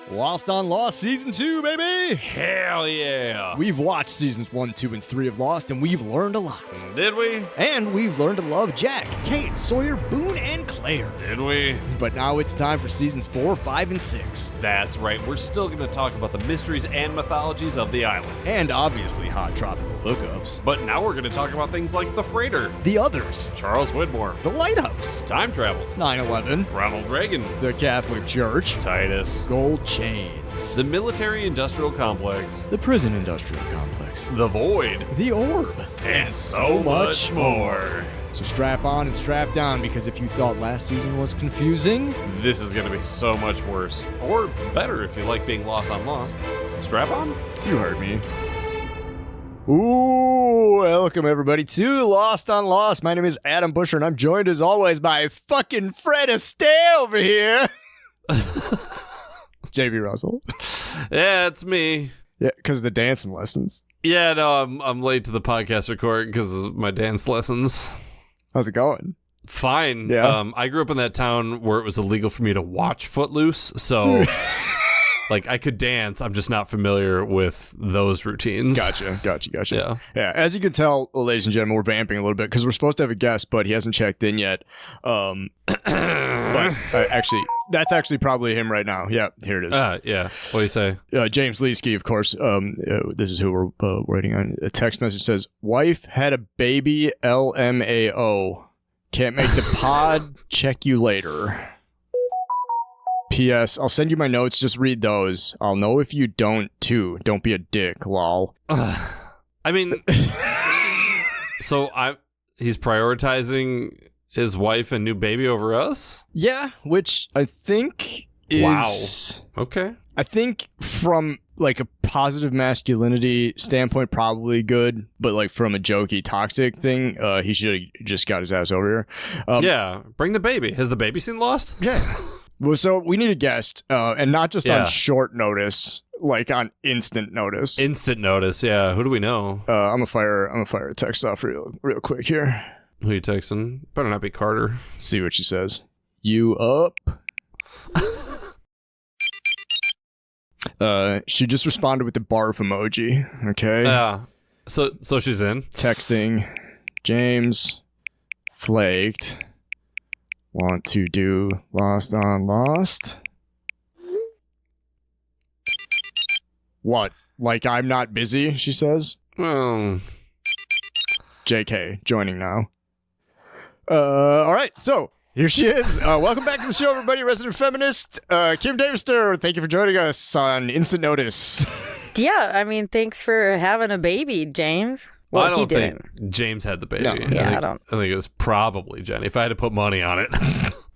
Lost on Lost Season 2, baby! Hell yeah! We've watched Seasons 1, 2, and 3 of Lost, and we've learned a lot. Did we? And we've learned to love Jack, Kate, Sawyer, Boone, and Claire. Did we? But now it's time for Seasons 4, 5, and 6. That's right, we're still going to talk about the mysteries and mythologies of the island. And obviously hot tropical hookups. But now we're going to talk about things like the freighter, The Others, Charles Widmore, The Lighthouse, time travel, 9/11, Ronald Reagan, the Catholic Church, Titus, Gold Chains, the military-industrial complex, the Prison Industrial Complex, the Void, the Orb, and so much more. So strap on and strap down, because if you thought last season was confusing, This is going to be so much worse. Or better if you like being lost on Lost. Strap on? you heard me. Ooh, welcome everybody to Lost on Lost. My name is Adam Busher, and I'm joined as always by fucking Fred Astaire over here. JB Russell. Yeah, it's me. Yeah, because of the dancing lessons. Yeah, no, I'm late to the podcast recording because of my dance lessons. How's it going? Fine. Yeah. I grew up in that town where it was illegal for me to watch Footloose, so like I could dance. I'm just not familiar with those routines. Gotcha. Yeah. Yeah, as you can tell, ladies and gentlemen, we're vamping a little bit because we're supposed to have a guest, but he hasn't checked in yet. But actually, that's actually probably him right now. Yeah, here it is. Yeah. What do you say? James Lieske, of course. This is who we're waiting on. A text message says, "Wife had a baby. LMAO. Can't make the pod. Check you later." P.S. I'll send you my notes. Just read those. I'll know if you don't too. Don't be a dick. Lol. I mean, he's prioritizing his wife and new baby over us? Yeah, which I think is... Wow. Okay. I think from like a positive masculinity standpoint, probably good, but like from a jokey toxic thing, he should have just got his ass over here. Yeah, bring the baby. Has the baby seen Lost? Yeah. Well, so we need a guest, and not just Yeah. on short notice, like on instant notice. Instant notice, yeah. Who do we know? I'm gonna fire a text off real quick here. Who you texting? Better not be Carter. Let's see what she says. You up? She just responded with the barf emoji. Okay. Yeah. So she's in. Texting. James flaked. Want to do Lost on Lost? What? Like I'm not busy, she says. Well, JK, joining now. All right, so here she is. Welcome back to the show, everybody. Resident feminist, Kim Davister. Thank you for joining us on instant notice. Yeah, I mean, thanks for having a baby, James. Well, I don't he didn't. think James had the baby. No. Yeah, I think it was probably Jenny. If I had to put money on it.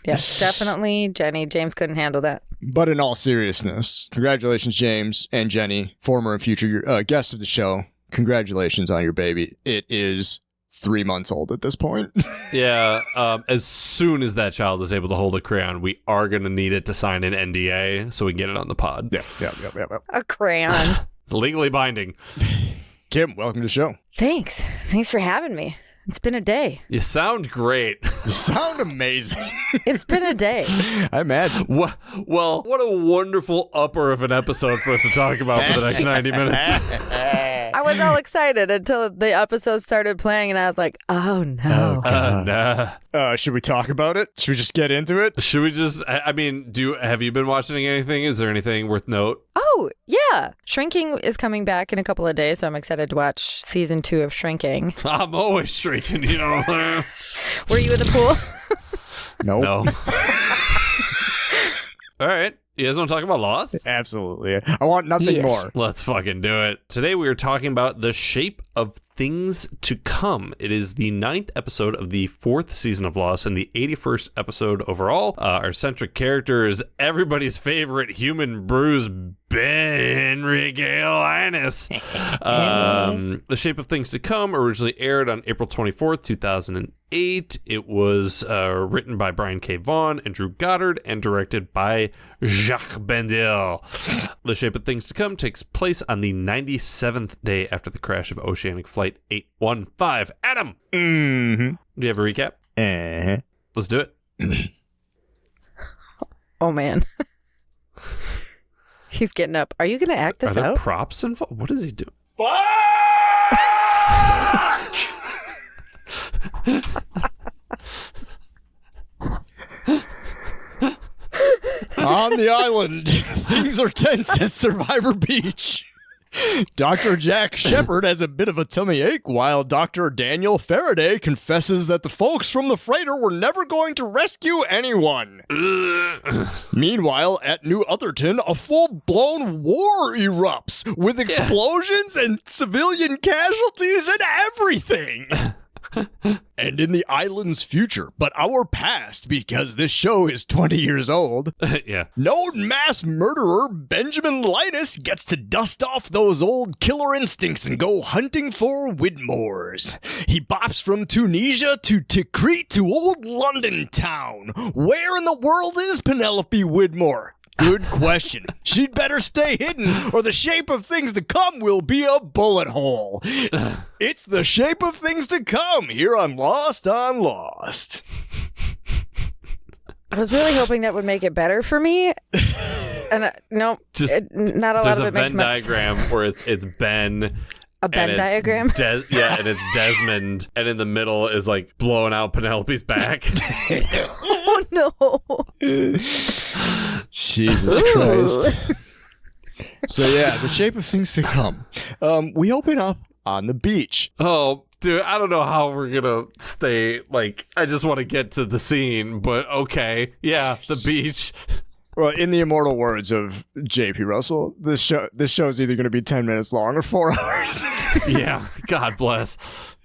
Yeah, definitely Jenny. James couldn't handle that. But in all seriousness, congratulations, James and Jenny, former and future guests of the show. Congratulations on your baby. It is 3 months old at this point. Yeah. As soon as that child is able to hold a crayon, we are going to need it to sign an NDA so we can get it on the pod. Yeah. A crayon. It's legally binding. Kim, welcome to the show. Thanks. Thanks for having me. It's been a day. You sound great. You sound amazing. It's been a day. I imagine. Well, what a wonderful upper of an episode for us to talk about for the next 90 minutes. I was all excited until the episode started playing, and I was like, oh no. Nah. Should we talk about it? Should we just get into it? Should we just, I mean, have you been watching anything? Is there anything worth note? Oh, yeah. Shrinking is coming back in a couple of days, so I'm excited to watch season 2 of Shrinking. I'm always shrinking, you know. Were you in the pool? Nope. No. All right. You guys want to talk about Lost? Absolutely. I want nothing Yes. more. Let's fucking do it. Today we are talking about The Shape of Things to Come. It is the 9th episode of the 4th season of Lost and the 81st episode overall. Our centric character is everybody's favorite human bruise, Ben Linus. The Shape of Things to Come originally aired on April 24th, 2008. It was written by Brian K. Vaughan and Drew Goddard and directed by Jacques Bendel. The Shape of Things to Come takes place on the 97th day after the crash of Oceanic Flight 815. Adam! Mm-hmm. Do you have a recap? Uh-huh. Let's do it. Oh, man. He's getting up. Are you going to act this Are there out? props involved? What does he do? On the island, things are tense at Survivor Beach. Dr. Jack Shepard has a bit of a tummy ache, while Dr. Daniel Faraday confesses that the folks from the freighter were never going to rescue anyone. Meanwhile, at New Otherton, a full-blown war erupts, with explosions and civilian casualties and everything. And in the island's future, but our past, because this show is 20 years old, Yeah. known mass murderer Benjamin Linus gets to dust off those old killer instincts and go hunting for Widmores. He bops from Tunisia to Tikrit to old London town. Where in the world is Penelope Widmore? Good question. She'd better stay hidden, or the shape of things to come will be a bullet hole. It's the shape of things to come here on Lost on Lost. I was really hoping that would make it better for me. And no, not a lot of it makes much sense. There's a Venn diagram where it's Ben. A Venn diagram? And it's Desmond, and in the middle is like blowing out Penelope's back. Oh no. Jesus Christ. So yeah, the shape of things to come. We open up on the beach. Oh, dude, I don't know how we're gonna stay. Like, I just want to get to the scene, but okay, yeah, the beach. Well, in the immortal words of J.P. Russell, this show is either going to be 10 minutes long or 4 hours. Yeah, God bless.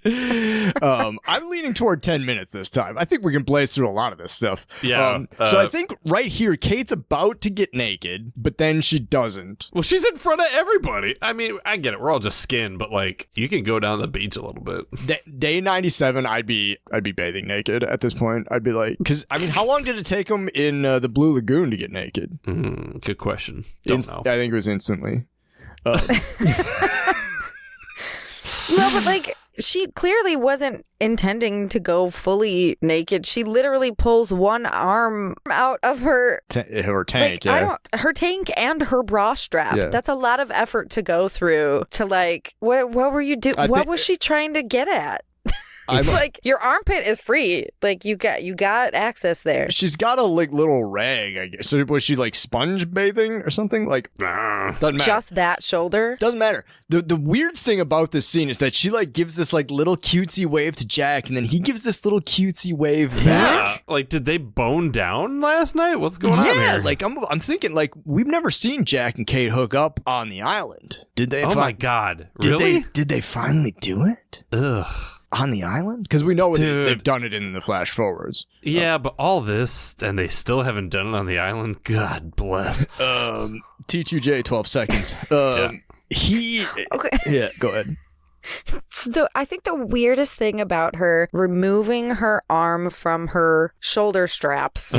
I'm leaning toward 10 minutes this time. I think we can blaze through a lot of this stuff. Yeah. So I think right here, Kate's about to get naked, but then she doesn't. Well, she's in front of everybody. I mean, I get it. We're all just skin, but like, you can go down the beach a little bit. Day 97, I'd be bathing naked at this point. I'd be like, because I mean, how long did it take him in the Blue Lagoon to get naked? Good question. Don't know. I think it was instantly. No, but like, she clearly wasn't intending to go fully naked. She literally pulls one arm out of her her like, tank. Yeah, her tank and her bra strap. Yeah. That's a lot of effort to go through. To like, what were you doing? What was she trying to get at? It's like, your armpit is free. Like, you got access there. She's got a like little rag, I guess. So was she like sponge bathing or something? Like, doesn't matter. Just that shoulder? Doesn't matter. The weird thing about this scene is that she like gives this like little cutesy wave to Jack, and then he gives this little cutesy wave back. Yeah. Like, did they bone down last night? What's going on here? Yeah, like I'm thinking like we've never seen Jack and Kate hook up on the island. Did they? Oh my God! Really? Did they finally do it? Ugh. On the island? Because we know they've done it in the flash forwards. Yeah, but all this, and they still haven't done it on the island? God bless. T2J, 12 seconds. Okay. Yeah, go ahead. I think the weirdest thing about her removing her arm from her shoulder straps,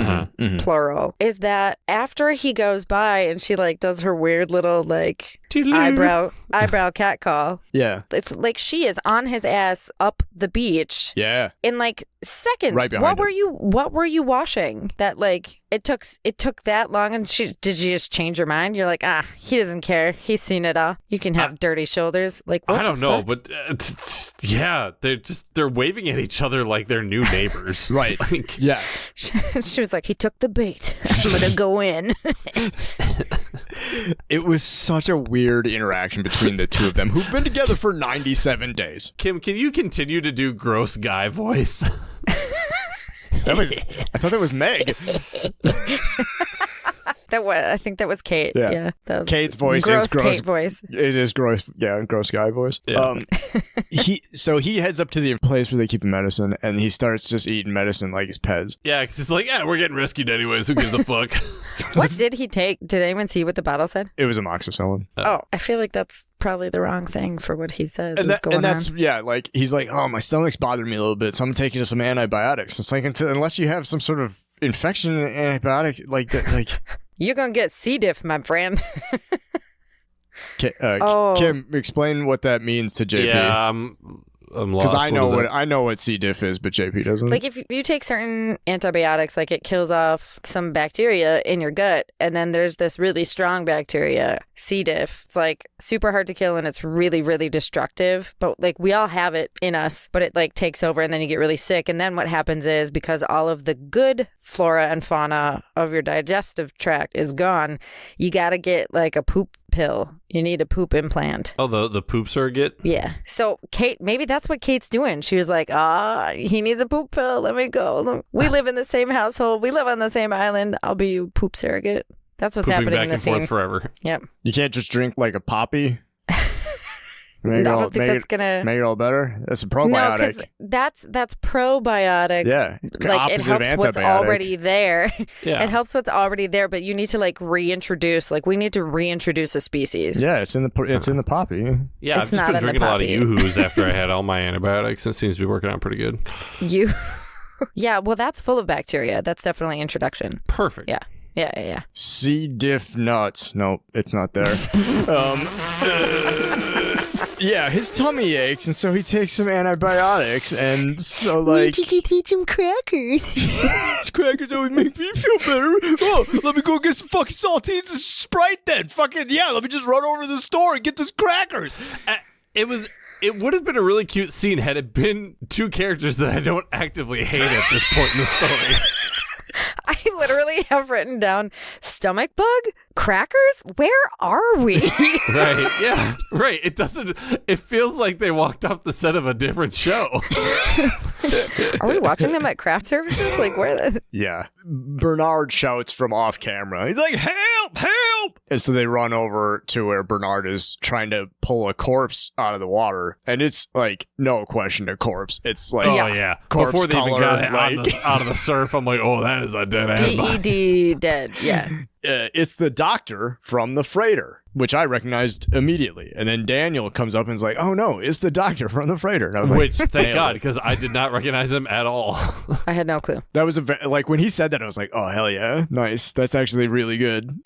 plural, is that after he goes by and she like does her weird little like eyebrow cat call. Yeah. It's like she is on his ass up the beach. Yeah. In like seconds. Right behind what were you washing? That like it took that long, and did she just change her mind? You're like, he doesn't care. He's seen it all. You can have dirty shoulders. Like, what I don't the know, fuck? but yeah, they're waving at each other like they're new neighbors. Right. Like, yeah. She was like, he took the bait. I'm gonna go in. It was such a weird interaction between the two of them, who've been together for 97 days. Kim, can you continue to do gross guy voice? I thought that was Meg. I think that was Kate. Yeah, that was Kate's voice gross is gross. Kate voice. It is gross. Yeah, gross guy voice. Yeah. He heads up to the place where they keep medicine, and he starts just eating medicine like it's Pez. Yeah, because it's like, we're getting rescued anyways. Who gives a fuck? What did he take? Did anyone see what the bottle said? It was amoxicillin. Oh, I feel like that's probably the wrong thing for what he says and is going that's on. Yeah, like he's like, oh, my stomach's bothering me a little bit, so I'm taking some antibiotics. It's like unless you have some sort of infection, antibiotic like that, like. You're gonna get C. diff, my friend. Kim, explain what that means to JP. Yeah, lost. Because I know what C. diff is, but JP doesn't. Like if you take certain antibiotics, like it kills off some bacteria in your gut, and then there's this really strong bacteria, C. diff. It's like super hard to kill, and it's really, really destructive. But like we all have it in us, but it like takes over, and then you get really sick. And then what happens is, because all of the good flora and fauna of your digestive tract is gone, you got to get like a poop pill. You need a poop implant. Oh, the poop surrogate? Yeah. So Kate, maybe that's what Kate's doing. She was like, he needs a poop pill. Let me go. We live in the same household. We live on the same island. I'll be your poop surrogate. That's what's Pooping happening back in the and scene. forth forever. Yep. You can't just drink like a poppy. I don't think that's gonna make it all better. That's a No, probiotic. because that's probiotic. Yeah, Like it opposite of helps what's antibiotic. already there. Yeah. It helps what's already there, but you need to like reintroduce. Like we need to reintroduce a species. Yeah, it's in the poppy. Yeah, It's I've just not been in the drinking a lot of poppy. Yoo-Hoos after I had all my antibiotics, and it seems to be working out pretty good. You. Yeah. Well, that's full of bacteria. That's definitely introduction. Perfect. Yeah. Yeah. C. diff nuts. Nope, it's not there. Yeah, his tummy aches, and so he takes some antibiotics, and so like you could eat some crackers. these crackers always make me feel better. Oh, let me go get some fucking saltines and Sprite then. Fucking yeah, let me just run over to the store and get those crackers. It would have been a really cute scene had it been two characters that I don't actively hate at this point in the story. I literally have written down stomach bug, crackers. Where are we? Right. Yeah. Right. It feels like they walked off the set of a different show. Are we watching them at craft services? Like where? Yeah, Bernard shouts from off camera. He's like, "Help! Help!" And so they run over to where Bernard is trying to pull a corpse out of the water, and it's like no question a corpse. It's like Oh yeah. corpse Before they even color, got it like- out of the surf, I'm like, oh, that is a dead ass body. DED dead. Yeah. It's the doctor from the freighter, which I recognized immediately. And then Daniel comes up and is like, "Oh no, it's the doctor from the freighter." And I was like, Which, thank nailed God, it. because I did not recognize him at all. I had no clue. That was like when he said that, I was like, "Oh hell yeah, nice. That's actually really good."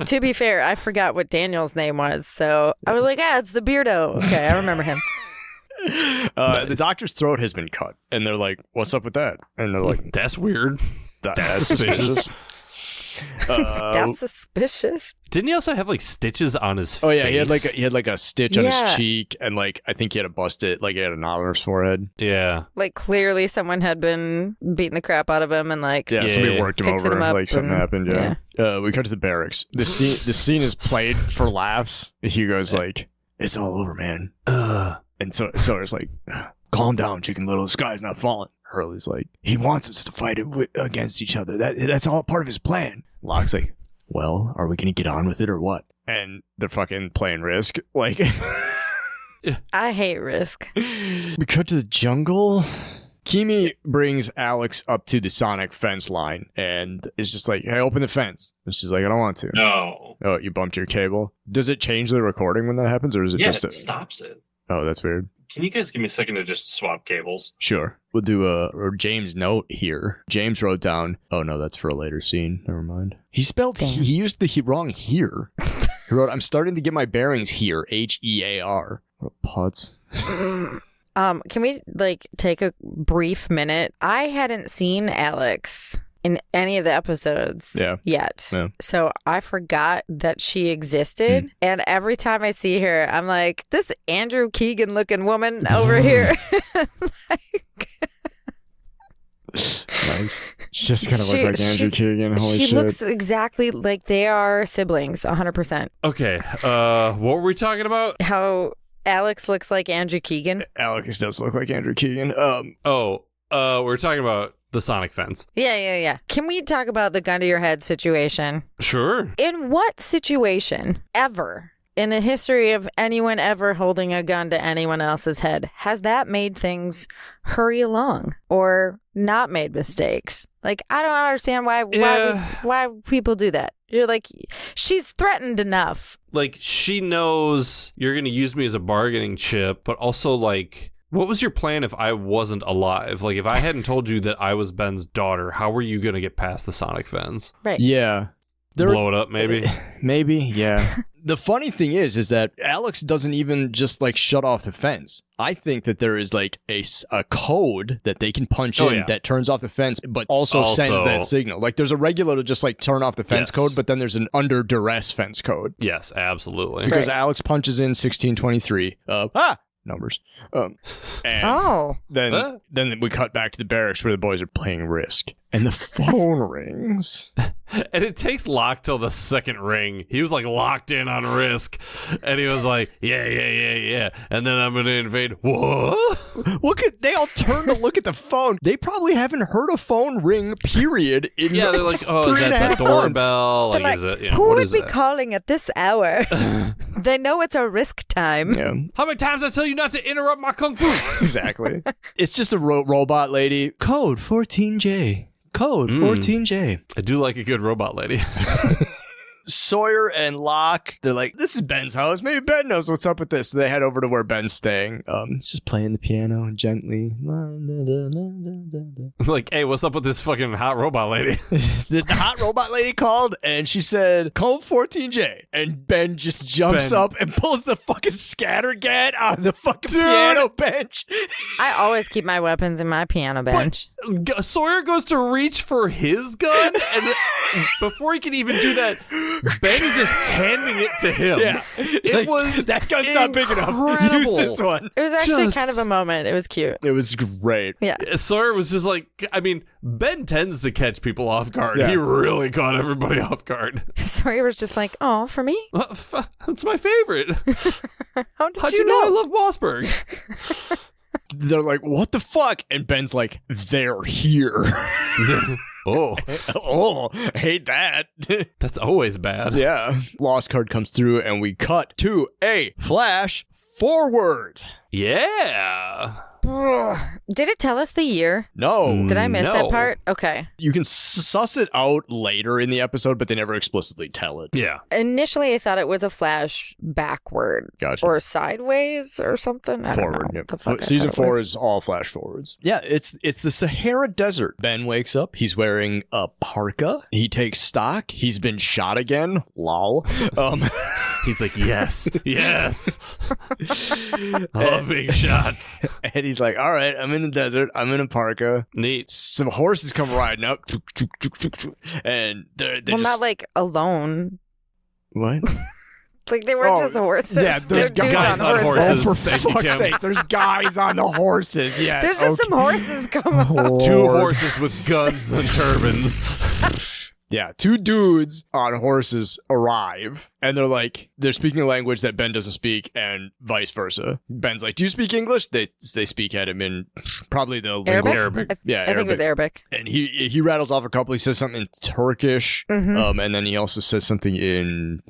To be fair, I forgot what Daniel's name was, so I was like, it's the Beardo. Okay, I remember him. The doctor's throat has been cut, and they're like, "What's up with that?" And they're like, That's weird. "That's suspicious." suspicious." That's suspicious. Didn't he also have like stitches on his face? Oh yeah, he had like a stitch on Yeah. his cheek, and like I think he had a busted, like he had a knot on his forehead. Yeah. Like clearly someone had been beating the crap out of him and like Yeah, Yeah, somebody yeah. worked him Fixing over, him up like something and- happened. Yeah. We cut to the barracks. The scene is played for laughs. Hugo's like, "It's all over, man." And so Sawyer's like, "Calm down, Chicken Little. The sky's not falling." Hurley's like, "He wants us to fight against each other. That's all part of his plan." Locke's like, "Well, are we gonna get on with it or what?" And they're fucking playing Risk. Like, I hate Risk. we cut to the jungle. Kimi brings Alex up to the sonic fence line and is just like, "Hey, open the fence." And she's like, "I don't want to." No. Oh, you bumped your cable. Does it change the recording when that happens, or is it Yeah, just it stops it. Oh, that's weird. Can you guys give me a second to just swap cables? Sure. We'll do a James note here. James wrote down, oh no, that's for a later scene. Never mind. He spelled, Damn. he used the wrong here. He wrote, "I'm starting to get my bearings here. HEAR. What a putz. Can we like take a brief minute? I hadn't seen Alex in any of the episodes yet. Yeah. So I forgot that she existed. And every time I see her, I'm like, this Andrew Keegan looking woman over here. Nice. She just kind of looked like Andrew Keegan. Holy she shit. looks exactly like they are siblings, 100%. Okay. What were we talking about? How Alex looks like Andrew Keegan. Alex does look like Andrew Keegan. We're talking about the sonic fence. Yeah. Can we talk about the gun to your head situation? Sure. In what situation ever in the history of anyone ever holding a gun to anyone else's head has that made things hurry along or not made mistakes? Like, I don't understand why people do that. You're like, she's threatened enough. Like, she knows you're going to use me as a bargaining chip, but also, like, what was your plan if I wasn't alive? Like, if I hadn't told you that I was Ben's daughter, how were you going to get past the sonic fence? Right. Yeah. Blow it up, maybe? Maybe, yeah. The funny thing is that Alex doesn't even just like shut off the fence. I think that there is like a code that they can punch in that turns off the fence, but also sends that signal. Like there's a regular to just like turn off the fence code, but then there's an under duress fence code. Yes, absolutely. Because Alex punches in 1623. Numbers. And then we cut back to the barracks where the boys are playing Risk. And the phone rings. And it takes Locke till the second ring. He was like locked in on Risk. And he was like, yeah. And then I'm going to invade. What? They all turn to look at the phone. They probably haven't heard a phone ring, period. They're like, oh, is that the doorbell? Like, is it? Who would be calling at this hour? They know it's a Risk time. Yeah. How many times I tell you not to interrupt my kung fu? Exactly. It's just a robot lady. Code 14J. Code 14J. I do like a good robot lady. Sawyer and Locke, they're like, this is Ben's house. Maybe Ben knows what's up with this. So they head over to where Ben's staying. It's just playing the piano gently. Like, hey, what's up with this fucking hot robot lady? The hot robot lady called and she said, code 14J. And Ben just jumps up and pulls the fucking scattergat on the fucking piano bench. I always keep my weapons in my piano bench. But Sawyer goes to reach for his gun, and before he can even do that, Ben is just handing it to him. Yeah. That gun's not big enough. Use this one. It was actually kind of a moment. It was cute. It was great. Yeah. Sawyer was just like, I mean, Ben tends to catch people off guard. Yeah. He really caught everybody off guard. Sawyer was just like, oh, for me? That's my favorite. How'd you you know know? I love Mossberg? They're like, what the fuck? And Ben's like, they're here. Oh, hate that. That's always bad. Yeah. Lost card comes through and we cut to a flash forward. Yeah. Did it tell us the year? No. Did I miss No. that part? Okay. You can suss it out later in the episode, but they never explicitly tell it. Yeah. Initially, I thought it was a flash backward. Gotcha. Or sideways or something. I don't know. Yep. The fuck I Season thought it 4 was. is all flash forwards. Yeah, it's the Sahara Desert. Ben wakes up. He's wearing a parka. He takes stock. He's been shot again. Lol. He's like, yes. I love being shot. And he's like, all right, I'm in the desert. I'm in a parka. Neat. Some horses come riding up. And they're Well, just... not like alone. What? Like they weren't just horses. Yeah, there's They're dudes guys on on horses. horses. Oh, for Thank you, fuck's Kim. sake, there's guys on the horses. Yes. There's just some horses coming up. Two horses with guns and turbans. Yeah, two dudes on horses arrive, and they're speaking a language that Ben doesn't speak, and vice versa. Ben's like, do you speak English? They speak at him in probably the Arabic. Yeah, I think it was Arabic. And he rattles off a couple. He says something in Turkish, and then he also says something in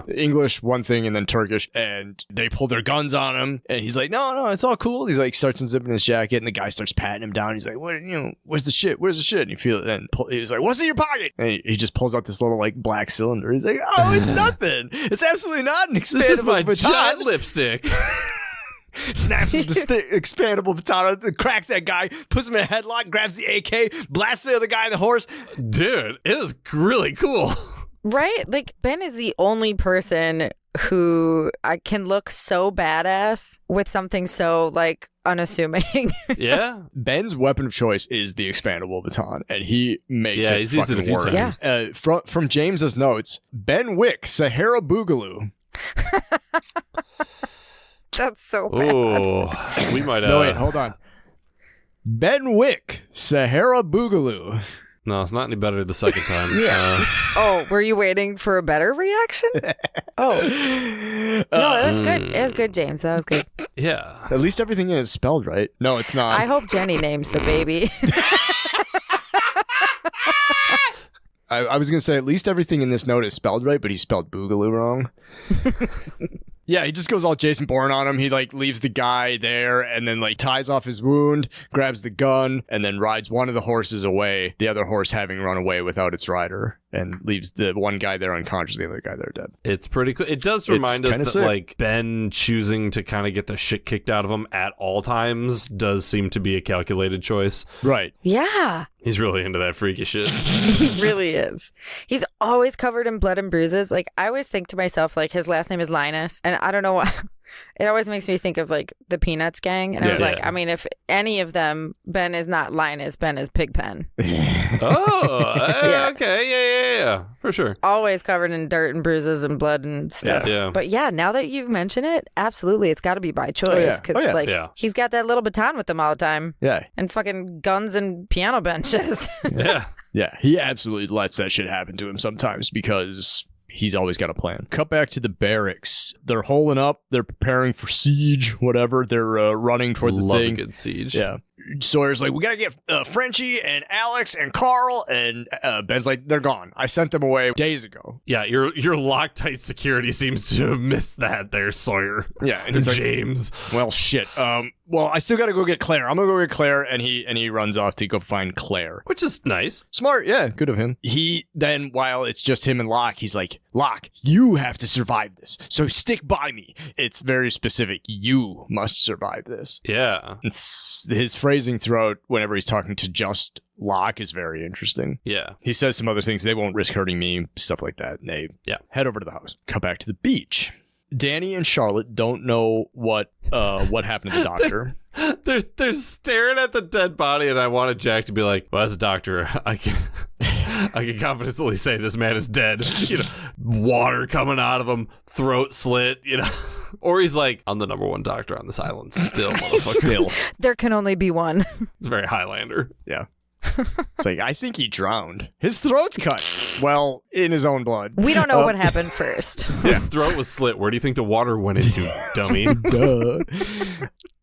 English, one thing, and then Turkish. And they pull their guns on him, and he's like, no, it's all cool. He's like, starts unzipping his jacket, and the guy starts patting him down. He's like, what, where's the shit? Where's the shit? And you feel it. And he's like, what's in your pocket? And he just pulls out this little like black cylinder. He's like, oh, it's nothing. It's absolutely not an expandable This is my baton. giant lipstick. Snaps the expandable baton, cracks that guy, puts him in a headlock, grabs the AK, blasts the other guy in the horse. Dude, it was really cool. Right? Like Ben is the only person who can look so badass with something so like unassuming. Yeah. Ben's weapon of choice is the expandable baton, and he makes it he's used it a fucking few work. times. From James's notes, Ben Wick, Sahara Boogaloo. That's so bad. Oh, we might. No, wait, hold on. Ben Wick, Sahara Boogaloo. No, it's not any better the second time. Yeah. Oh, were you waiting for a better reaction? Oh. No, it was good. It was good, James. That was good. Yeah. At least everything in it is spelled right. No, it's not. I hope Jenny names the baby. I was going to say at least everything in this note is spelled right, but he spelled Boogaloo wrong. Yeah, he just goes all Jason Bourne on him. He like leaves the guy there and then like ties off his wound, grabs the gun, and then rides one of the horses away, the other horse having run away without its rider. and leaves the one guy there unconscious, the other guy there dead. It's pretty cool. It does remind us that sick. like Ben choosing to kind of get the shit kicked out of him at all times does seem to be a calculated choice. Right. Yeah. He's really into that freaky shit. He really is. He's always covered in blood and bruises. Like, I always think to myself, like, his last name is Linus, and I don't know why. It always makes me think of, like, the Peanuts gang. And I was like, I mean, if any of them, Ben is not Linus, Ben is Pigpen. Oh, okay. Yeah. For sure. Always covered in dirt and bruises and blood and stuff. Yeah. But yeah, now that you mention it, absolutely, it's got to be by choice. Because, he's got that little baton with him all the time. Yeah. And fucking guns and piano benches. Yeah. Yeah, he absolutely lets that shit happen to him sometimes because he's always got a plan. Cut back to the barracks. They're holding up. They're preparing for siege, whatever. They're running toward the Love thing. a good siege. Yeah. Sawyer's like, we got to get Frenchie and Alex and Carl. And Ben's like, they're gone. I sent them away days ago. Yeah, your Loctite security seems to have missed that there, Sawyer. Yeah. And he's like, James. well, shit. Well, I still got to go get Claire. I'm going to go get Claire. And he runs off to go find Claire. Which is nice. Smart. Yeah. Good of him. He then, while it's just him and Locke, he's like, Locke, you have to survive this. So stick by me. It's very specific. You must survive this. Yeah. It's his phrasing throughout whenever he's talking to just Locke is very interesting. Yeah. He says some other things. They won't risk hurting me, stuff like that. And they head over to the house. Come back to the beach. Danny and Charlotte don't know what happened to the doctor. They're staring at the dead body, and I wanted Jack to be like, well, as a doctor, I can confidently say this man is dead. You know, water coming out of him, throat slit, you know. Or he's like, I'm the number one doctor on this island still, motherfucker. Still. There can only be one. It's very Highlander. Yeah. It's like, I think he drowned. His throat's cut. Well, in his own blood. We don't know what happened first. His throat was slit. Where do you think the water went into, dummy? Duh.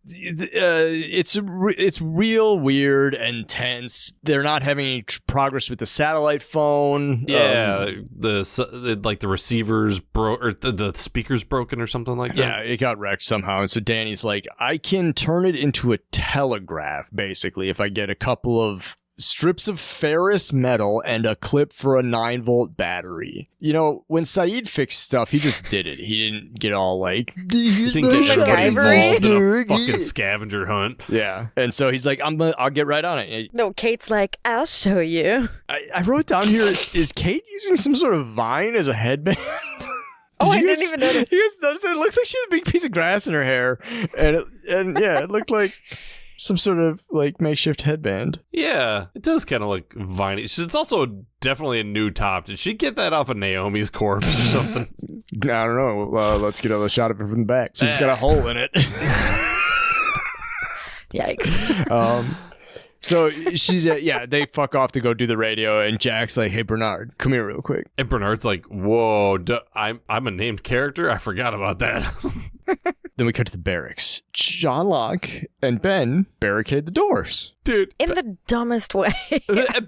It's real weird and tense. They're not having any progress with the satellite phone. Yeah, the receivers broke, or the speakers broken or something like that. Yeah, it got wrecked somehow. And so Danny's like, I can turn it into a telegraph, basically, if I get a couple of strips of ferrous metal and a clip for a 9-volt battery. You know, when Saeed fixed stuff, he just did it. He didn't get all like, He didn't get everybody involved in a fucking scavenger hunt. Yeah. And so he's like, I'll get right on it. No, Kate's like, I'll show you. I wrote down here, is Kate using some sort of vine as a headband? I didn't even notice. You guys notice it looks like she has a big piece of grass in her hair. And yeah, it looked like some sort of like makeshift headband. Yeah, it does kind of look viney. It's also definitely a new top. Did she get that off of Naomi's corpse or something? I don't know. Let's get a shot of it from the back. So it's got a hole in it. Yikes. So she's they fuck off to go do the radio, and Jack's like, hey, Bernard, come here real quick. And Bernard's like, whoa, I'm a named character? I forgot about that. Then we cut to the barracks. John Locke and Ben barricade the doors. Dude. In the dumbest way.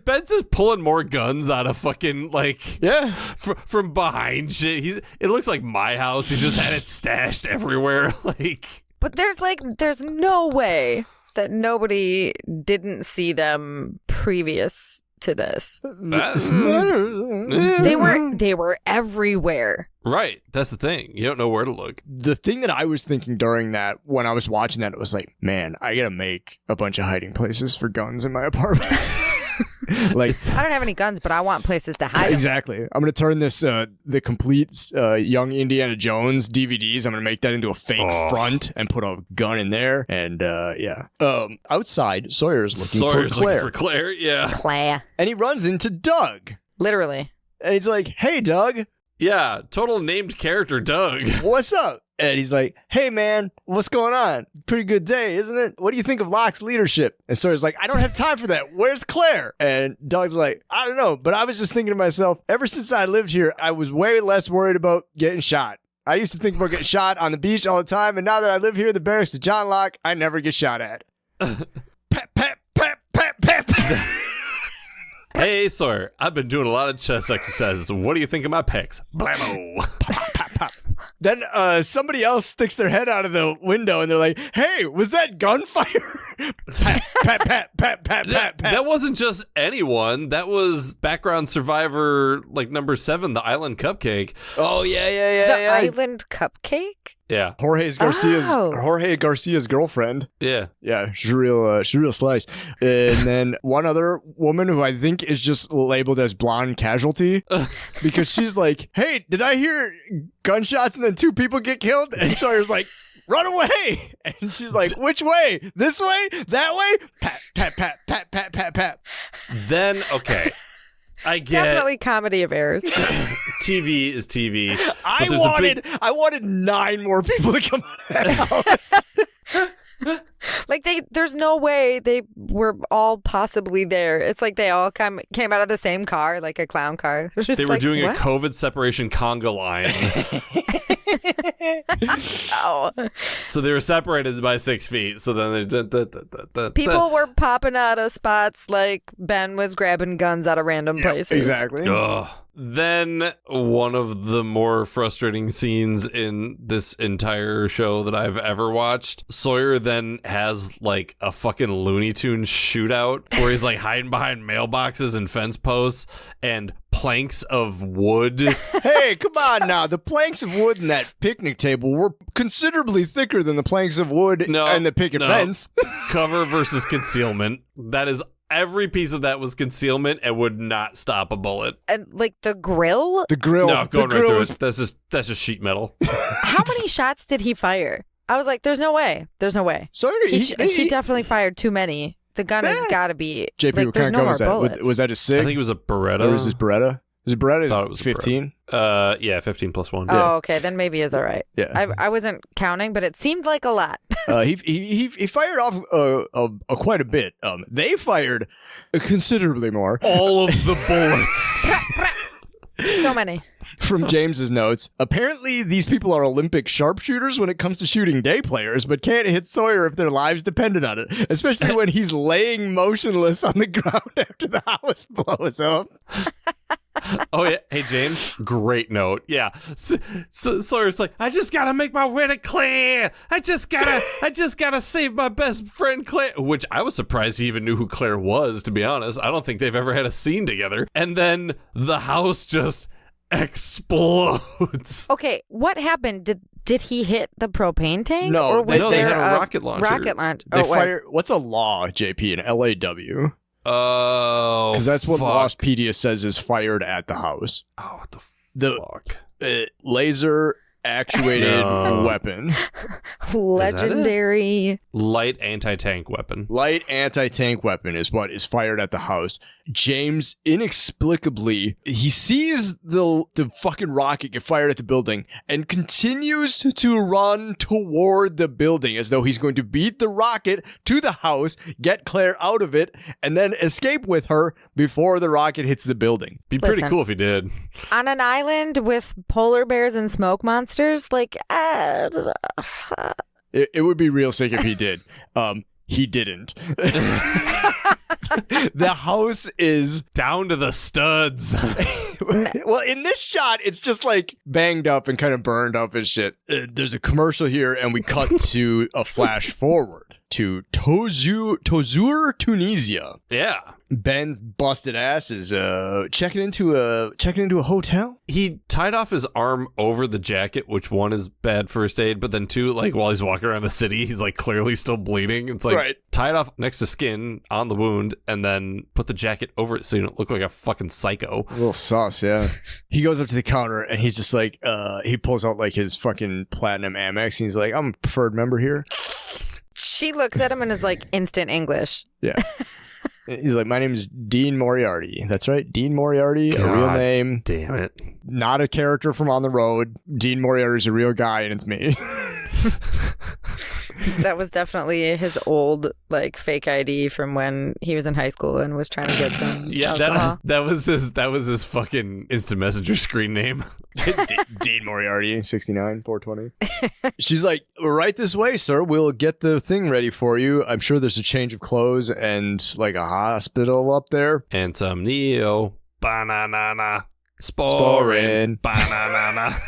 Ben's just pulling more guns out of fucking, like... Yeah. From behind shit. It looks like my house. He just had it stashed everywhere. Like... But there's no way that nobody didn't see them previous to this. They were everywhere. Right. That's the thing. You don't know where to look. The thing that I was thinking during that, when I was watching that, it was like, man, I gotta make a bunch of hiding places for guns in my apartment. Like, I don't have any guns, but I want places to hide. Exactly. I'm gonna turn this the complete Young Indiana Jones DVDs. I'm gonna make that into a fake front and put a gun in there. And outside, Sawyer's looking for Claire. Yeah. Claire. And he runs into Doug. Literally. And he's like, "Hey, Doug." Yeah, total named character Doug. What's up? And he's like, hey, man, what's going on? Pretty good day, isn't it? What do you think of Locke's leadership? And Sawyer's like, I don't have time for that. Where's Claire? And Doug's like, I don't know, but I was just thinking to myself, ever since I lived here, I was way less worried about getting shot. I used to think about getting shot on the beach all the time, and now that I live here in the barracks with John Locke, I never get shot at. Pep, pep, pep, pep, pep. Hey, Sawyer, I've been doing a lot of chest exercises. What do you think of my pecs? Blammo. Pop, pop, pop. Then somebody else sticks their head out of the window and they're like, hey, was that gunfire? Pat, pat, pat, pat, pat, pat, pat. That wasn't just anyone. That was background survivor, like number 7, the Island Cupcake. Oh, yeah. The Island Cupcake? Yeah. Jorge Garcia's girlfriend. Yeah. Yeah, she's real slice. And then one other woman who I think is just labeled as blonde casualty because she's like, hey, did I hear gunshots and then 2 people get killed? And Sawyer's like, run away. And she's like, which way? This way? That way? Pat, pat, pat, pat, pat, pat, pat. Then, okay. I get Definitely comedy of errors. TV is TV. I wanted 9 more people to come out of that house. Like there's no way they were all possibly there. It's like they all came out of the same car, like a clown car. They were doing a COVID separation conga line. Oh. So they were separated by 6 feet. So then they People were popping out of spots like Ben was grabbing guns out of random places. Exactly. Ugh. Then one of the more frustrating scenes in this entire show that I've ever watched, Sawyer then has like a fucking Looney Tunes shootout where he's like hiding behind mailboxes and fence posts and planks of wood. Hey, come on now. The planks of wood in that picnic table were considerably thicker than the planks of wood and the picket fence. Cover versus concealment. That is every piece of that was concealment and would not stop a bullet. And like the grill? The grill. No, going right through was... it. That's just sheet metal. How many shots did he fire? I was like, there's no way. There's no way. Sorry, he definitely fired too many. The gun has got to be. JP, like, what there's kind no of gun more was that? bullets. Was that a SIG? I think it was a Beretta. Or was this Beretta? Was it Beretta? I thought it was 15? Yeah, 15 plus 1. Oh, okay. Then maybe is all right. Yeah. I wasn't counting, but it seemed like a lot. He fired off quite a bit. They fired considerably more. All of the bullets. So many. From James's notes, apparently these people are Olympic sharpshooters when it comes to shooting day players, but can't hit Sawyer if their lives depended on it, especially when he's laying motionless on the ground after the house blows up. Oh yeah, hey James, great note. Yeah, so Sawyer's like, I just gotta make my way to Claire. I just gotta save my best friend Claire. Which I was surprised he even knew who Claire was. To be honest, I don't think they've ever had a scene together. And then the house just explodes. Okay, what happened? Did he hit the propane tank? No, or was they there had a rocket launcher. Rocket launcher. They fire. What's a law, JP, in LAW? Oh, because that's what fuck. Lostpedia says is fired at the house. Oh, what The fuck? Laser actuated weapon. Legendary. Light anti-tank weapon. Light anti-tank weapon is what is fired at the house. James inexplicably, he sees the fucking rocket get fired at the building and continues to run toward the building as though he's going to beat the rocket to the house, get Claire out of it, and then escape with her before the rocket hits the building. Be pretty Listen. cool if he did. On an island with polar bears and smoke monsters, like, It would be real sick if he did. He didn't. The house is Down to the studs. well, in this shot, it's just like banged up and kind of burned up and shit. There's a commercial here, and we cut to a flash forward to Tozur, Tunisia. Yeah. Ben's busted ass is checking into a hotel. He tied off his arm over the jacket, which one is bad first aid, but then two, like while he's walking around the city, he's like clearly still bleeding. It's like tie it off next to skin on the wound and then put the jacket over it so you don't look like a fucking psycho. A little sus, yeah. He goes up to the counter and he's just like, he pulls out like his fucking platinum Amex and he's like, I'm a preferred member here. she looks at him and is like instant English. Yeah. He's like, my name is Dean Moriarty. That's right. Dean Moriarty, a real name. Damn it. Not a character from On the Road. Dean Moriarty's a real guy, and it's me. That was definitely his old like fake ID from when he was in high school and was trying to get some alcohol. that was his fucking instant messenger screen name. Dean Moriarty, 69, 420. She's like, right this way, sir. We'll get the thing ready for you. I'm sure there's a change of clothes and like a hospital up there. And some neo banana Sporin. banana.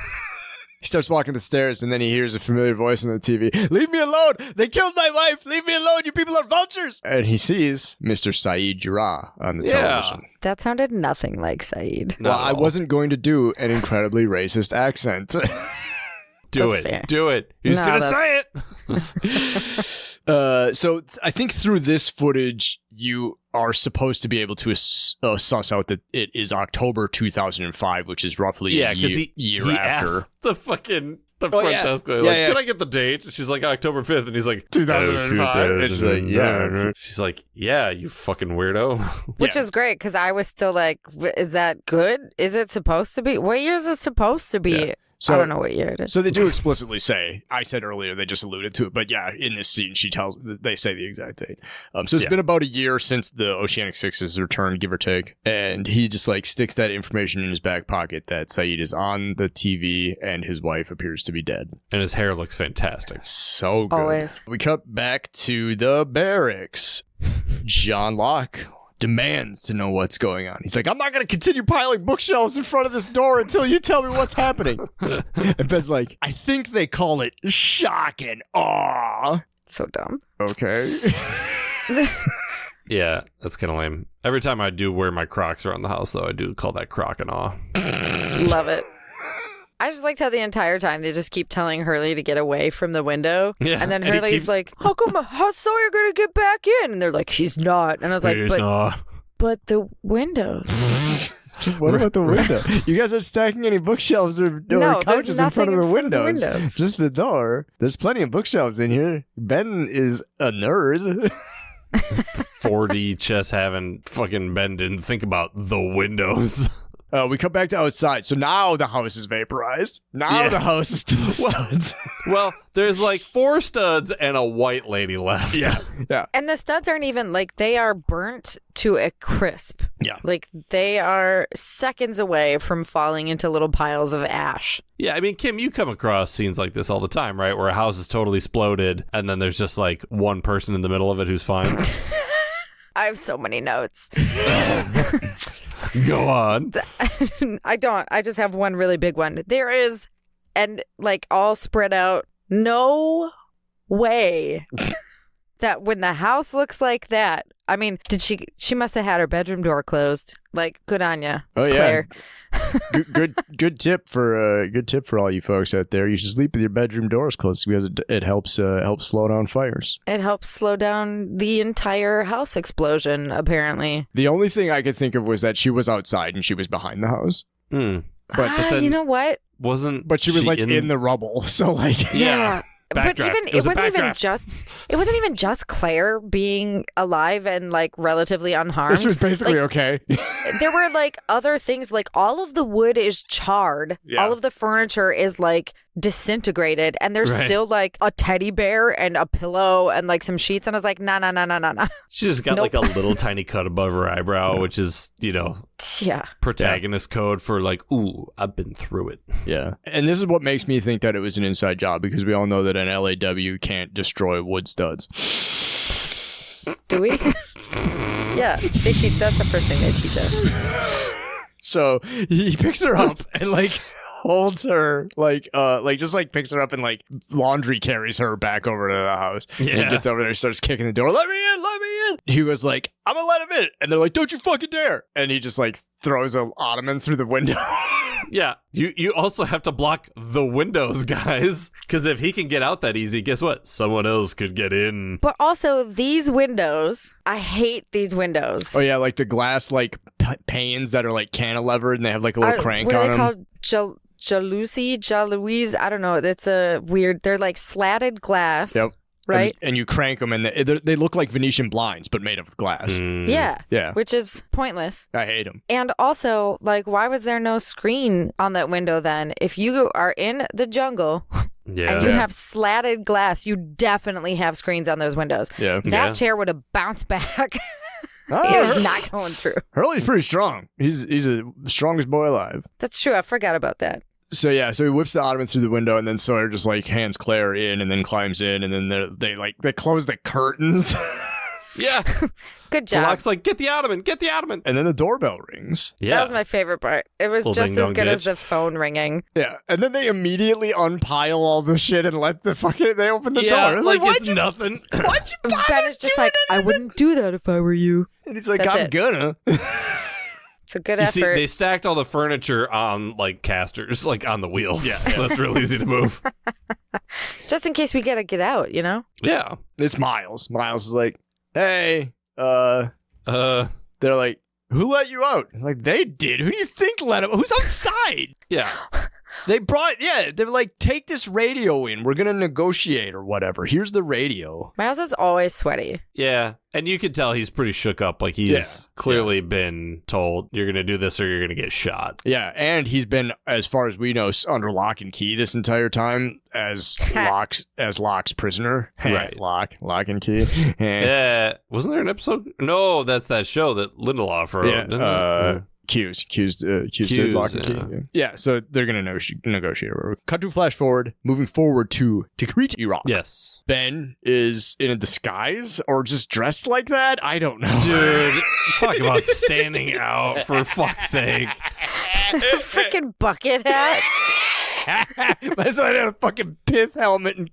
He starts walking the stairs, and then he hears a familiar voice on the TV. Leave me alone! They killed my wife! Leave me alone! You people are vultures! And he sees Mr. Saeed Jarrah on the television. That sounded nothing like Saeed. Well, I wasn't going to do an incredibly racist accent. Do That's it. fair. Do it. He's No, going to that's- say it. So I think through this footage, you are supposed to be able to suss out that it is October 2005, which is roughly a because year he after. asked the front yeah. desk lady, Yeah, like, yeah. can I get the date? She's like, October 5th. And he's like, 2005. It's like, yeah. She's like, yeah, you fucking weirdo. Which is great because I was still like, is that good? Is it supposed to be? What year is it supposed to be? Yeah. So, I don't know what year it is. So they do explicitly say, I said earlier, they just alluded to it, but yeah, in this scene, they say the exact date. So it's been about a year since the Oceanic Six's return, give or take, and he just like sticks that information in his back pocket that Saeed is on the TV and his wife appears to be dead. And his hair looks fantastic. So good. Always. We cut back to the barracks. John Locke demands to know what's going on. He's like, I'm not going to continue piling bookshelves in front of this door until you tell me what's happening. And Ben's like, I think they call it shock and awe. So dumb. Okay. Yeah, that's kind of lame. Every time I do wear my Crocs around the house, though, I do call that croc and awe. Love it. I just liked how the entire time they just keep telling Hurley to get away from the window. Yeah, And then and he Hurley's keeps- like, how Sawyer going to get back in? And they're like, she's not. And I was like, but the windows. What about the window? You guys aren't stacking any bookshelves or No, couches there's in front of the nothing in front of the windows. windows. Just the door. There's plenty of bookshelves in here. Ben is a nerd. 4D chess having fucking Ben didn't think about the windows. We come back to outside. So now the house is vaporized. Now Yeah. the house is still studs. Well, there's like 4 studs and a white lady left. Yeah. And the studs aren't even, like, they are burnt to a crisp. Yeah. Like, they are seconds away from falling into little piles of ash. Yeah, I mean, Kim, you come across scenes like this all the time, right? Where a house is totally exploded and then there's just like one person in the middle of it who's fine. I have so many notes. Go on. I don't. I just have one really big one. There is, and like all spread out, no way that when the house looks like that, I mean, she must have had her bedroom door closed. Like, good on ya, Oh, yeah. Claire. good tip for all you folks out there. You should sleep with your bedroom doors closed because it helps slow down fires. It helps slow down the entire house explosion, apparently. The only thing I could think of was that she was outside and she was behind the house, Mm. but then- You know what? But she was like in the rubble. So like Yeah. But Backdraft. even It was a it wasn't even just Claire being alive and like relatively unharmed. she was basically okay. There were like other things, like all of the wood is charred, Yeah. all of the furniture is like disintegrated, and there's Right. still like a teddy bear and a pillow and like some sheets, and I was like, nah. She just got like a little tiny cut above her eyebrow, which is, Yeah. protagonist code for like, ooh, I've been through it. Yeah. And this is what makes me think that it was an inside job, because we all know that an LAW can't destroy wood studs. Do we? Yeah, that's the first thing they teach us. So he picks her up and like holds her just picks her up and like laundry carries her back over to the house. Yeah. And he gets over there and starts kicking the door. Let me in. He was like, I'm gonna let him in. And they're like, don't you fucking dare. And he just like throws an ottoman through the window. Yeah, you also have to block the windows, guys, because if he can get out that easy, guess what? Someone else could get in. But also these windows, I hate these windows. Oh yeah, like the glass like panes that are like cantilevered and they have like a little crank what on are they them. called? Jalousie? I don't know. It's a weird. They're like slatted glass. Yep. Right. And you crank them and they look like Venetian blinds but made of glass. Yeah. Yeah. Which is pointless. I hate them. And also, like, why was there no screen on that window then? If you are in the jungle Yeah. and you have slatted glass, you definitely have screens on those windows. Yeah. That Yeah. chair would have bounced back. Oh, It is not going through. Hurley's pretty strong. He's the strongest boy alive. That's true. I forgot about that. So yeah, so he whips the ottoman through the window, and then Sawyer just like hands Claire in, and then climbs in, and then they close the curtains. Yeah. Good job. Locke's like, get the ottoman. And then the doorbell rings. Yeah. That was my favorite part. It was Little just as ding-dong good as bitch. the phone ringing. Yeah. And then they immediately unpile all the shit and let they open the door. It's like why'd it's you, nothing. why'd you bother Ben is just doing like, I wouldn't do that if I were you. And he's like, That's I'm it. gonna. It's a good You effort. see, they stacked all the furniture on like casters, like on the wheels. Yeah. So it's real easy to move. Just in case we gotta get out, you know? Yeah. It's Miles. Miles is like, hey, they're like, who let you out? It's like, they did. Who do you think let him? Who's outside? Yeah. They're like, take this radio in. We're going to negotiate or whatever. Here's the radio. Miles is always sweaty. Yeah. And you can tell he's pretty shook up. Like he's clearly been told you're going to do this or you're going to get shot. Yeah, and he's been, as far as we know, under lock and key this entire time as Locke's prisoner. Right. Lock and key. Yeah. Wasn't there an episode? No, that's that show that Lindelof wrote. Yeah, didn't it? Q's did lock and key. Yeah, so they're going to negotiate. Cut to flash forward, moving forward to Tikrit, Iraq. Yes. Ben is in a disguise or just dressed like that? I don't know. Dude, talk about standing out for fuck's sake. Freaking bucket hat. My son had a fucking pith helmet and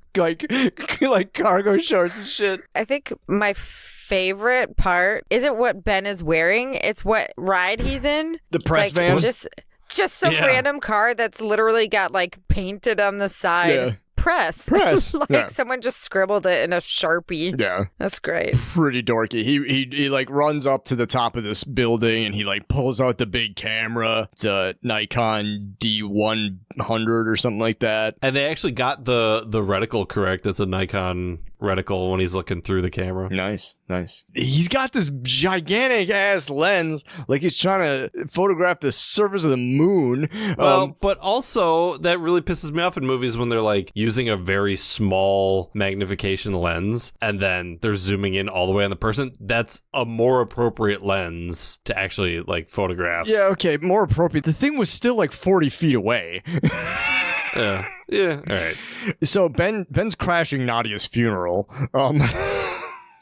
like cargo shorts and shit. I think my favorite part isn't what Ben is wearing. It's what ride he's in. The press van? Just some random car that's literally got like painted on the side. Yeah. Press. Like Yeah. someone just scribbled it in a Sharpie. Yeah. That's great. Pretty dorky. He like runs up to the top of this building and he like pulls out the big camera. It's a Nikon D100 or something like that. And they actually got the reticle correct. That's a Nikon reticle when he's looking through the camera. Nice. He's got this gigantic ass lens, like he's trying to photograph the surface of the moon. Well, but also that really pisses me off in movies when they're like using a very small magnification lens and then they're zooming in all the way on the person. That's a more appropriate lens to actually like photograph. Yeah, okay, more appropriate. The thing was still like 40 feet away. Yeah. All right. So Ben's crashing Nadia's funeral.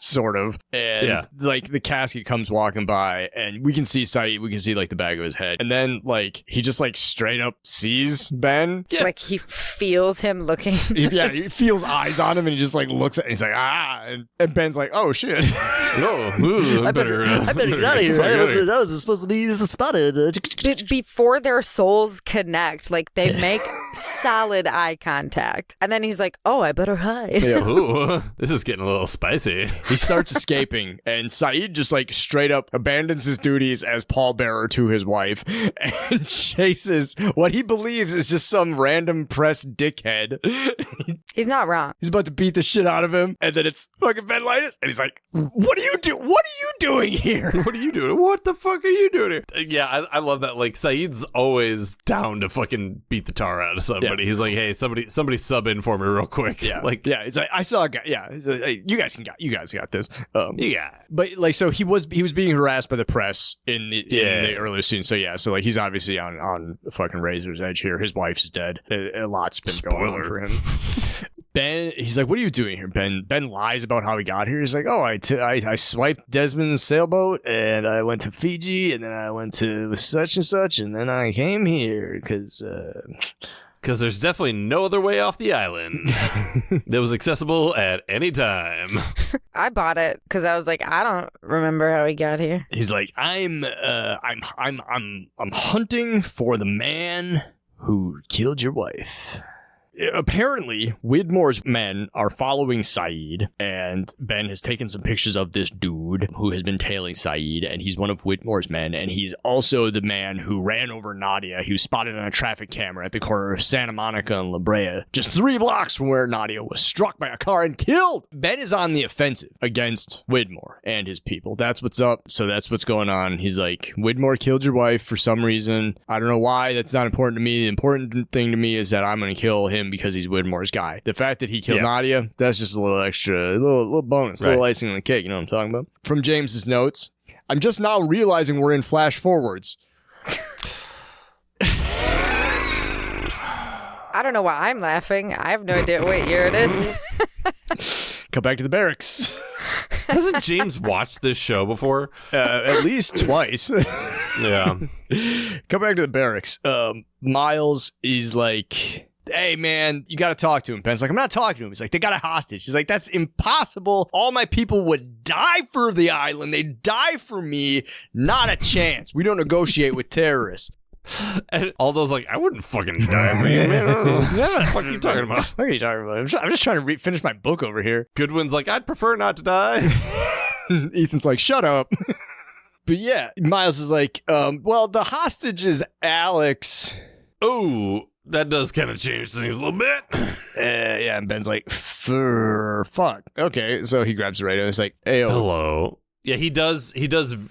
Sort of. And like the casket comes walking by and we can see Saeed, we can see like the back of his head. And then like he just like straight up sees Ben. Yeah. Like he feels him looking. He feels eyes on him and he just like looks at it and he's like, and Ben's like, oh shit. I better get out of here. That was supposed to be spotted. Before their souls connect, like they make solid eye contact. And then he's like, oh, I better hide. Yeah. Ooh, this is getting a little spicy. He starts escaping, and Saeed just like straight up abandons his duties as pallbearer to his wife and chases what he believes is just some random press dickhead. He's not wrong. He's about to beat the shit out of him, and then it's fucking Ben Linus, and he's like, "What are you doing? What are you doing here? What are you doing? What the fuck are you doing here?" Yeah, I love that. Like Saeed's always down to fucking beat the tar out of somebody. Yeah. He's like, "Hey, somebody sub in for me real quick." Yeah, like He's like, I saw a guy. Yeah, he's like, hey, you guys got this. yeah. But like, so he was being harassed by the press in the earlier scene. So yeah, so like he's obviously on the fucking razor's edge here. His wife's dead. A lot's been going on for him. Ben, he's like, what are you doing here, Ben? Ben lies about how he got here. He's like, oh, I swiped Desmond's sailboat, and I went to Fiji, and then I went to such and such, and then I came here, because there's definitely no other way off the island that was accessible at any time. I bought it because I was like, I don't remember how he got here. He's like, I'm hunting for the man who killed your wife. Apparently, Widmore's men are following Saeed, and Ben has taken some pictures of this dude who has been tailing Saeed, and he's one of Widmore's men, and he's also the man who ran over Nadia. He was spotted on a traffic camera at the corner of Santa Monica and La Brea, just 3 blocks from where Nadia was struck by a car and killed. Ben is on the offensive against Widmore and his people. That's what's up. So that's what's going on. He's like, Widmore killed your wife for some reason. I don't know why. That's not important to me. The important thing to me is that I'm going to kill him because he's Widmore's guy. The fact that he killed Nadia, that's just a little extra, a little bonus, a little icing on the cake. You know what I'm talking about? From James's notes, I'm just now realizing we're in flash forwards. I don't know why I'm laughing. I have no idea what year it is. Come back to the barracks. Hasn't James watched this show before? At least twice. Yeah. Come back to the barracks. Miles is like, hey, man, you got to talk to him. Ben's like, I'm not talking to him. He's like, they got a hostage. He's like, that's impossible. All my people would die for the island. They'd die for me. Not a chance. We don't negotiate with terrorists. And Aldo's like, I wouldn't fucking die for you, man. What the fuck are you talking about? What are you talking about? I'm just trying to finish my book over here. Goodwin's like, I'd prefer not to die. Ethan's like, shut up. But yeah, Miles is like, well, the hostage is Alex. Oh, that does kind of change things a little bit. Yeah, and Ben's like, fuck. Okay, so he grabs the radio and he's like, hey, hello. Yeah, he does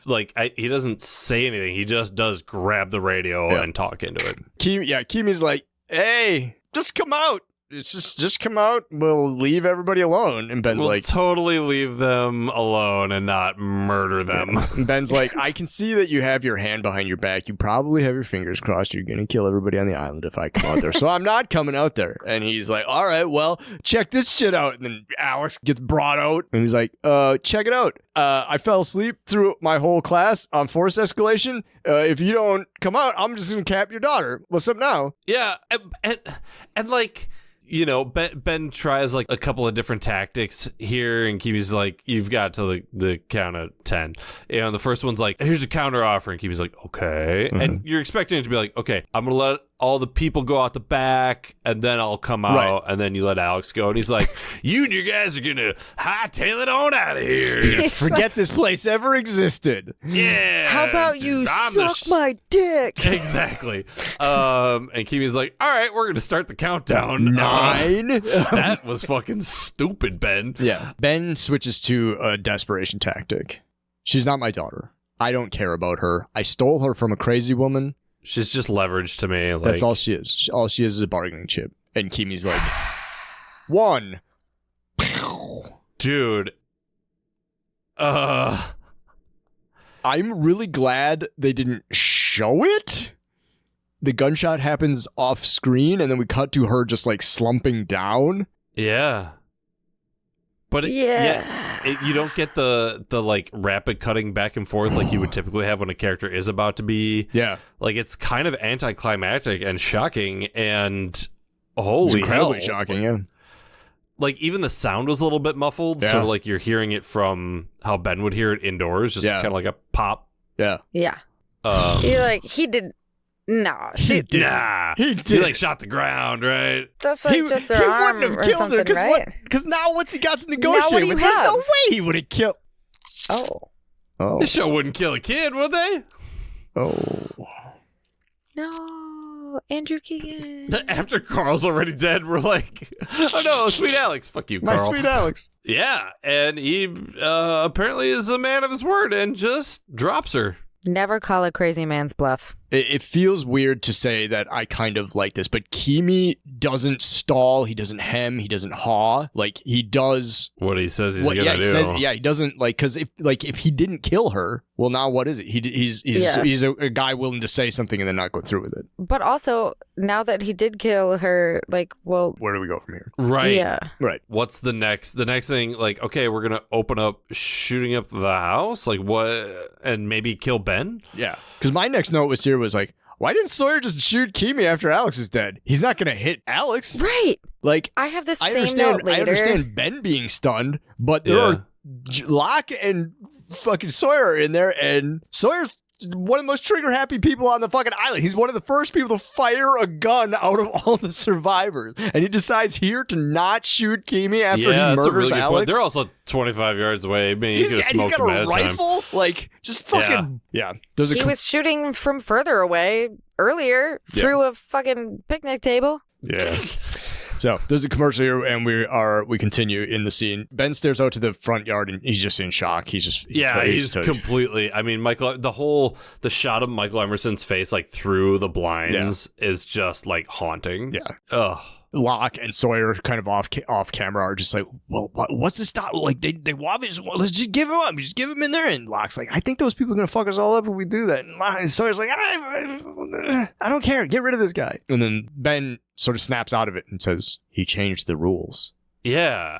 like, he doesn't say anything. He just does grab the radio and talk into it. Kimi's like, hey, just come out. It's just come out. We'll leave everybody alone. And Ben's we'll like, totally leave them alone and not murder them. And Ben's like, I can see that you have your hand behind your back. You probably have your fingers crossed. You're going to kill everybody on the island if I come out there. So I'm not coming out there. And he's like, all right, well, check this shit out. And then Alex gets brought out and he's like, check it out. I fell asleep through my whole class on force escalation. If you don't come out, I'm just going to cap your daughter. What's up now? Yeah. And like, you know, Ben tries like a couple of different tactics here, and Kiwi's like, you've got to the count of 10. You know, the first one's like, here's a counter offer, and Kiwi's like, okay. Mm-hmm. And you're expecting it to be like, okay, I'm going to let all the people go out the back, and then I'll come out, and then you let Alex go. And he's like, you and your guys are going to hightail it on out of here. Forget this place ever existed. Yeah. How about you suck my dick? Exactly. And Kiwi's like, all right, we're going to start the countdown. 9. That was fucking stupid, Ben. Yeah. Ben switches to a desperation tactic. She's not my daughter. I don't care about her. I stole her from a crazy woman. She's just leverage to me. Like, that's all she is. All she is a bargaining chip. And Kimi's like, 1. Dude. I'm really glad they didn't show it. The gunshot happens off screen, and then we cut to her just like slumping down. Yeah. But you don't get the like rapid cutting back and forth like you would typically have when a character is about to be. Yeah. Like, it's kind of anticlimactic and shocking, and holy it's incredibly hell. shocking, yeah. Like, even the sound was a little bit muffled, so like you're hearing it from how Ben would hear it indoors, just kind of like a pop. Yeah. Yeah. You're like, he did. No, he did. Nah, he did. He like shot the ground, right? That's like just their arm wouldn't have or killed something, her, right? Because now what's he got to negotiate what do you with? There's have? no way he would have killed. Oh. This show wouldn't kill a kid, would they? Oh. No, Andrew Keegan. After Carl's already dead, we're like, oh no, sweet Alex. Fuck you, Carl. My sweet Alex. Yeah, and he apparently is a man of his word and just drops her. Never call a crazy man's bluff. It feels weird to say that I kind of like this, but Kimi doesn't stall, he doesn't hem, he doesn't haw. Like, he does what he says he's gonna do. He doesn't, like, because if he didn't kill her, well, now what is it? He's a guy willing to say something and then not go through with it. But also, now that he did kill her, like, well, where do we go from here? Right. Yeah. Right. What's the next thing? Like, okay, we're gonna open up shooting up the house, like what, and maybe kill Ben? Yeah. Because my next note was like, why didn't Sawyer just shoot Kimi after Alex was dead? He's not going to hit Alex. Right. Like, I have the same note later. I understand Ben being stunned, but there are Locke and fucking Sawyer are in there, and Sawyer's one of the most trigger-happy people on the fucking island. He's one of the first people to fire a gun out of all the survivors, and he decides here to not shoot Kimi after he murders really Alex. Point. They're also 25 yards away. I mean, he's got a rifle? Like, just fucking... Yeah. He was shooting from further away earlier through a fucking picnic table. Yeah. So there's a commercial here, and we continue in the scene. Ben stares out to the front yard, and he's just in shock. He's completely. I mean, the shot of Michael Emerson's face, like through the blinds, is just like haunting. Yeah. Ugh. Locke and Sawyer, kind of off camera, are just like, well, what's the stop? Like they want us. Well, let's just give him up. Just give him in there. And Locke's like, I think those people are gonna fuck us all up if we do that. And Sawyer's like, I don't care. Get rid of this guy. And then Ben sort of snaps out of it and says, he changed the rules. Yeah.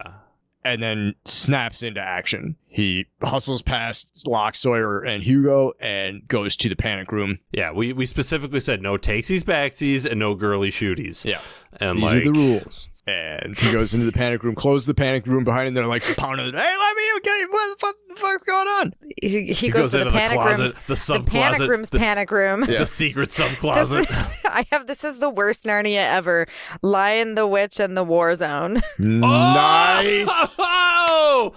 and then snaps into action. He hustles past Locke, Sawyer, and Hugo and goes to the panic room. Yeah, we specifically said no takesies, backsies, and no girly shooties. Yeah. And These are the rules. And he goes into the panic room, closes the panic room behind him. They're like pounding it. Hey, let me, okay, what the fuck's going on? He goes to into the panic closet, room. the sub The panic closet, room's the, panic room. the secret sub closet. This is the worst Narnia ever. Lion, the Witch, and the War Zone. Nice. Oh!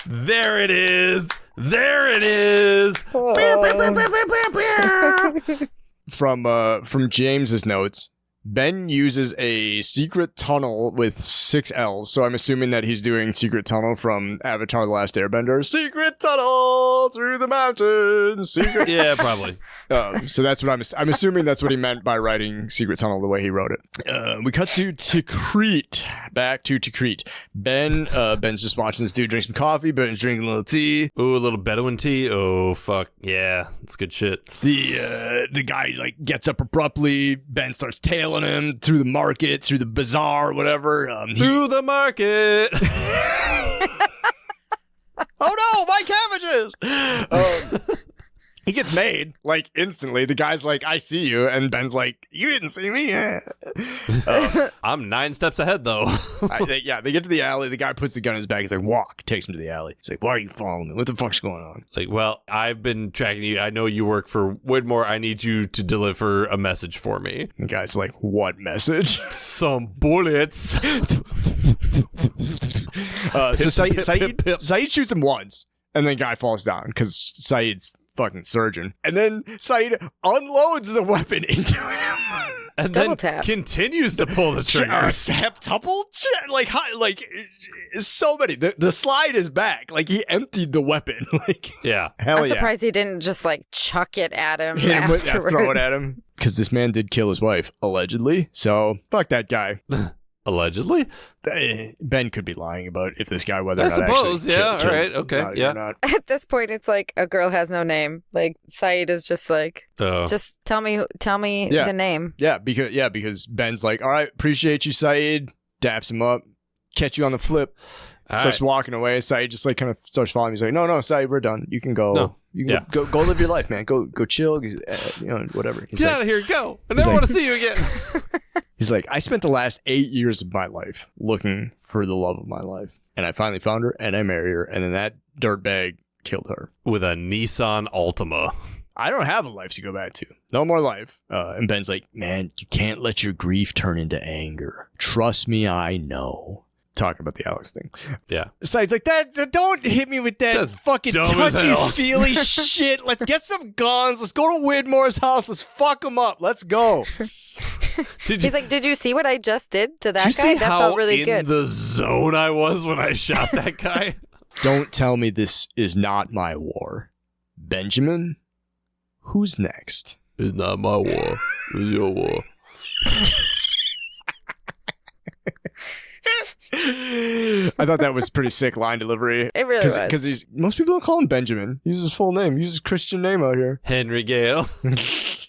There it is. There it is. From James's notes, Ben uses a secret tunnel with 6 L's, so I'm assuming that he's doing secret tunnel from Avatar: The Last Airbender. Secret tunnel through the mountains. Secret. Yeah, probably. So that's what I'm assuming that's what he meant by writing secret tunnel the way he wrote it. We cut to Tikrit. Back to Tikrit. Ben's just watching this dude drink some coffee. Ben's drinking a little tea. Ooh, a little Bedouin tea. Oh, fuck. Yeah, it's good shit. The guy like gets up abruptly. Ben starts tailing him through the market, through the bazaar, whatever. Through the market. Oh no, my cabbages! He gets made, like, instantly. The guy's like, I see you. And Ben's like, you didn't see me? I'm 9 steps ahead, though. They get to the alley. The guy puts the gun in his bag. He's like, walk. Takes him to the alley. He's like, why are you following me? What the fuck's going on? Like, well, I've been tracking you. I know you work for Widmore. I need you to deliver a message for me. The guy's like, what message? Some bullets. So Saeed shoots him once. And then guy falls down because Saeed's fucking surgeon. And then Saeed unloads the weapon into him. And Double then tap. continues to pull the trigger. Septuple? Like, so many. The slide is back. Like, he emptied the weapon. Like, Yeah. hell I'm yeah. surprised he didn't just like chuck it at him Hit him with, afterward. throw it at him. Because this man did kill his wife, allegedly. So, fuck that guy. Allegedly? Ben could be lying about if this guy, whether I or not suppose, actually yeah, killed all right, him okay, or yeah. not. At this point, it's like a girl has no name. Like Saeed is just like, Oh. just tell me Yeah. the name. Yeah, because Ben's like, all right, appreciate you, Saeed. Daps him up. Catch you on the flip. All Starts right. walking away. Saeed just like kind of starts following me. He's like, no, Saeed, we're done. You can go. No. You can Yeah. go live your life, man. Go chill. Whatever. He's Get like, out of here. Go. I He's never like- want to see you again. He's like, I spent the last 8 years of my life looking for the love of my life. And I finally found her and I married her. And then that dirtbag killed her. With a Nissan Altima. I don't have a life to go back to. No more life. And Ben's like, man, you can't let your grief turn into anger. Trust me, I know. Talking about the Alex thing. Yeah. Saeed's like, that don't hit me with that That's fucking dumb as hell. touchy-feely shit. Let's get some guns. Let's go to Widmore's house. Let's fuck him up. Let's go. He's like, did you see what I just did to that Did you guy? see That how felt really in good. the zone I was when I shot that guy? Don't tell me this is not my war. Benjamin, who's next? It's not my war. It's your war. I thought that was pretty sick line delivery. It really was. Because most people don't call him Benjamin. He uses his full name. He uses his Christian name out here. Henry Gale.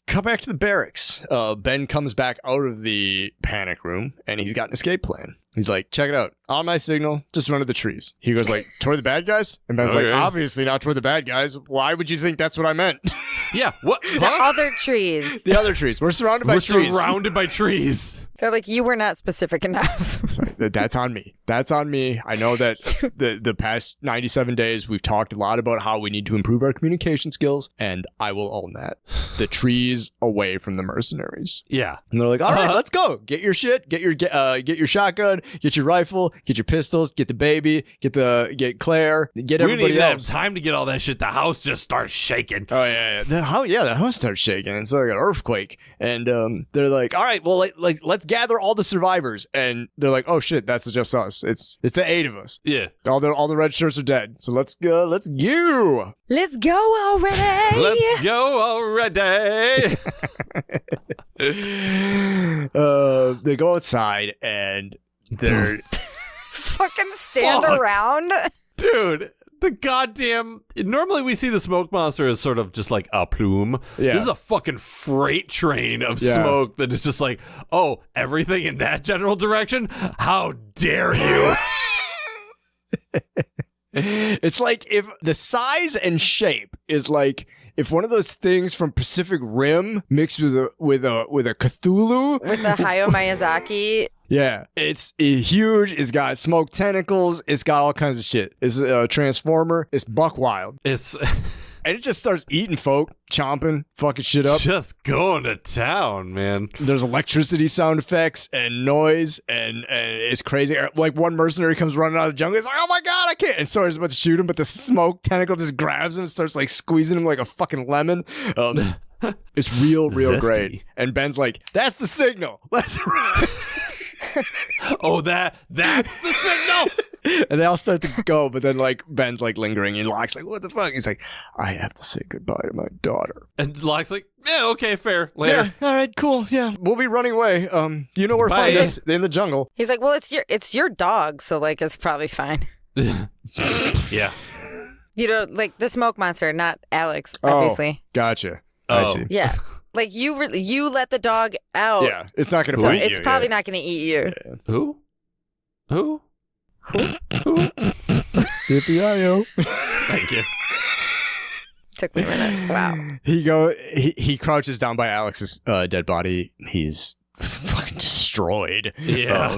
Cut back to the barracks. Ben comes back out of the panic room, and he's got an escape plan. He's like, check it out. On my signal, just run to the trees. He goes like, toward the bad guys? And Ben's like, Okay. obviously not toward the bad guys. Why would you think that's what I meant? Yeah. What? The Huh? other trees. The other trees. We're surrounded by We're trees. surrounded by trees. They're like, you were not specific enough. That's on me. That's on me. I know that the past 97 days, we've talked a lot about how we need to improve our communication skills, and I will own that. The trees away from the mercenaries. Yeah. And they're like, all right, let's go. Get your shit. Get your shotgun. Get your rifle. Get your pistols. Get the baby. Get Claire. Get We didn't everybody even have else. time to get all that shit. The house just starts shaking. Oh yeah. The house starts shaking. It's like an earthquake. And they're like, all right, well, let's gather all the survivors. And they're like, oh shit, that's just us. It's the 8 of us. Yeah. All the red shirts are dead. So let's go. Let's go. Let's go already. Let's go already. They go outside and they're Fucking stand Fuck. around. Dude, the goddamn... Normally we see the smoke monster as sort of just like a plume. Yeah. This is a fucking freight train of Yeah. smoke that is just like, oh, everything in that general direction? How dare you? It's like if the size and shape is like if one of those things from Pacific Rim mixed with a Cthulhu. With a Hayao Miyazaki. Yeah, it's huge. It's got smoke tentacles. It's got all kinds of shit. It's a transformer. It's buck wild. It's and it just starts eating folk, chomping, fucking shit up. just going to town, man. There's electricity sound effects and noise, and it's crazy. Like one mercenary comes running out of the jungle. He's like, "Oh my god, I can't!" And Sawyer's about to shoot him, but the smoke tentacle just grabs him and starts like squeezing him like a fucking lemon. It's real Zesty. great. And Ben's like, "That's the signal. Let's run." Oh, that's the signal. And they all start to go, but then like Ben's like lingering and Locke's like, "What the fuck?" He's like, "I have to say goodbye to my daughter." And Locke's like, yeah, okay, fair. Later. Yeah, all right, cool. Yeah, we'll be running away. You know where to find us in the jungle. He's like, well, it's your dog, so like it's probably fine. Yeah. You know, like the smoke monster, not Alex, obviously. Oh, gotcha. Oh. I see. Yeah. Like you let the dog out. Yeah, it's not gonna So bite you. it's probably not going to eat you. Yeah. Who? Yippee-yi-yo. Thank you. Took me a minute. Wow. He crouches down by Alex's dead body. He's fucking destroyed. Yeah.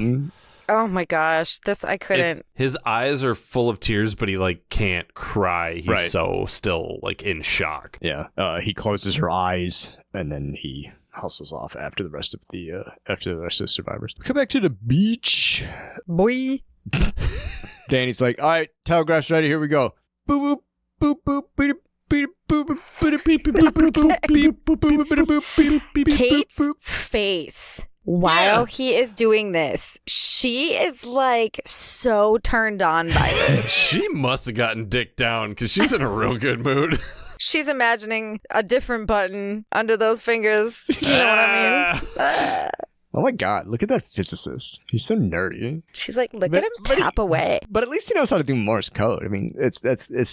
Oh my gosh. I couldn't. His eyes are full of tears, but he like can't cry. He's Right. so still like in shock. Yeah. He closes her eyes and then he hustles off after the rest of the survivors. Come back to the beach. Boy. Danny's like, "All right, telegraph's ready. Here we go." Boop boop boop boop boop. Kate's face while he is doing this, she is like so turned on by this. She must have gotten dick down because she's in a real good mood. She's imagining a different button under those fingers. You know what I mean? Oh my god, look at that physicist. He's so nerdy. She's like, look at him tap away. But at least he knows how to do Morse code. I mean, it's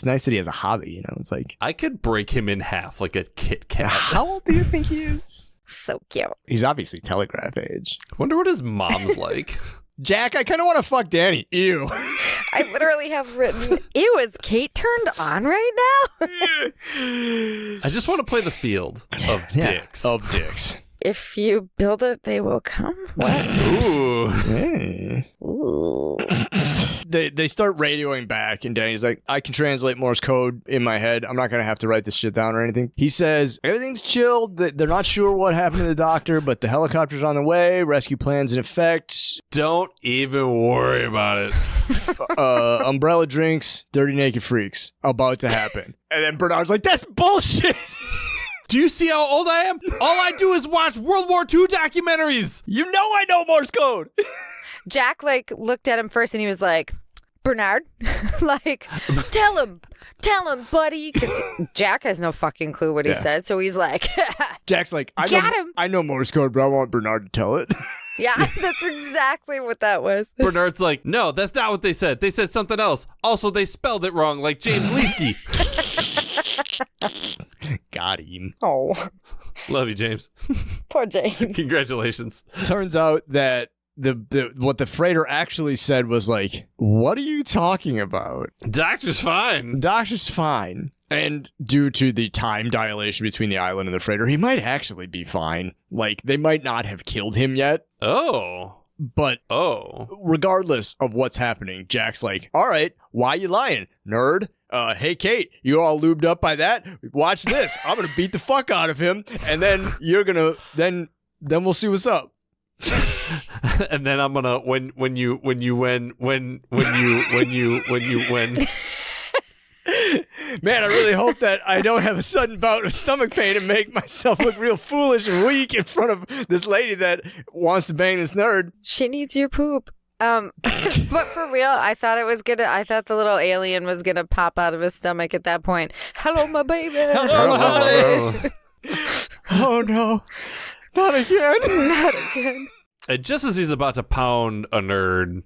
nice that he has a hobby, you know. It's like, I could break him in half like a Kit Kat. how old do you think he is? So cute. He's obviously telegraph age. Wonder what his mom's like. Jack, I kind of want to fuck Danny. Ew. I literally have written, ew, is Kate turned on right now? I just want to play the field of dicks. Of dicks. If you build it, they will come. What? Ooh. Hey. Ooh. They start radioing back, and Danny's like, "I can translate Morse code in my head. I'm not going to have to write this shit down or anything." He says, "Everything's chilled. They're not sure what happened to the doctor, but the helicopter's on the way. Rescue plans in effect. Don't even worry about it. Umbrella drinks, dirty naked freaks about to happen." And then Bernard's like, "That's bullshit." Do you see how old I am? All I do is watch World War II documentaries. You know I know Morse code. Jack like looked at him first and he was like, Bernard, like, tell him, buddy. Because Jack has no fucking clue what he said. So he's like, Jack's like, Got him. I know Morse code, but I want Bernard to tell it. yeah, that's exactly what that was. Bernard's like, no, that's not what they said. They said something else. Also, they spelled it wrong, like James Lieske. Got him. Oh, Love you, James. poor James. Congratulations. Turns out that what the freighter actually said was like, "What are you talking about? Doctor's fine. Doctor's fine." And due to the time dilation between the island and the freighter, he might actually be fine. Like, they might not have killed him yet. Oh. But regardless of what's happening, Jack's like, "All right, why you lying, nerd? Hey, Kate, you all lubed up by that? Watch this. I'm going to beat the fuck out of him. And then you're going to, then we'll see what's up." And then I'm gonna when you win. Man, I really hope that I don't have a sudden bout of stomach pain and make myself look real foolish and weak in front of this lady that wants to bang this nerd. She needs your poop. But for real, I thought the little alien was gonna pop out of his stomach at that point. Hello, my baby. Hello, honey. Oh no, not again. Not again. And just as he's about to pound a nerd,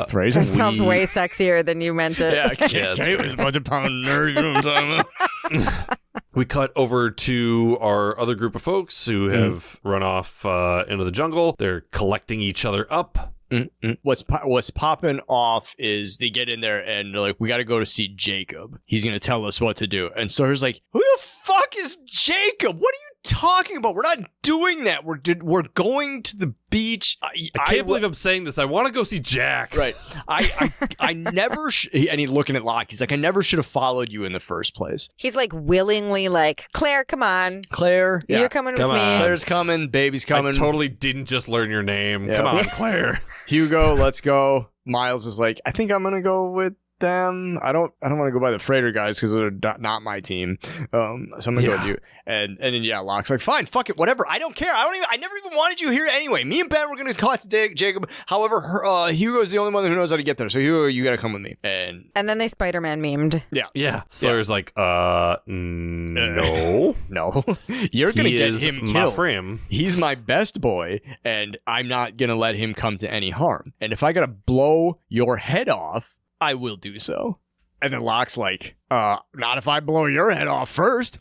Phrasing. That sounds way sexier than you meant it. Yeah, Yeah, it's Kate was about to pound a nerd. You know what I'm talking about? we cut over to our other group of folks who have run off into the jungle. They're collecting each other up. What's popping off is they get in there and they're like, we got to go to see Jacob. He's going to tell us what to do. And Sawyer's like, who the fuck is Jacob? What are you talking about? We're not doing that. We're going to the beach. I can't believe I'm saying this. I want to go see Jack. Right. I never and he's looking at Locke. He's like, I never should have followed you in the first place. He's like willingly like, Claire, come on. Claire, You're coming with me. Claire's coming. Baby's coming. I totally didn't just learn your name. Yeah. Come on, Claire. Hugo, let's go. Miles is like, I think I'm gonna go with them. I don't want to go by the freighter guys because they're not my team. So I'm gonna go with you. And then Locke's like, fine, fuck it, whatever. I don't care. I never even wanted you here anyway. Me and Ben were gonna call it to Jacob. However, Hugo's the only one who knows how to get there. So Hugo, you gotta come with me. And then they Spider-Man memed. Yeah. Sawyer's like, no. No. You're gonna get him killed. My friend. He's my best boy, and I'm not gonna let him come to any harm. And if I gotta blow your head off, I will do so. And then Locke's like, not if I blow your head off first.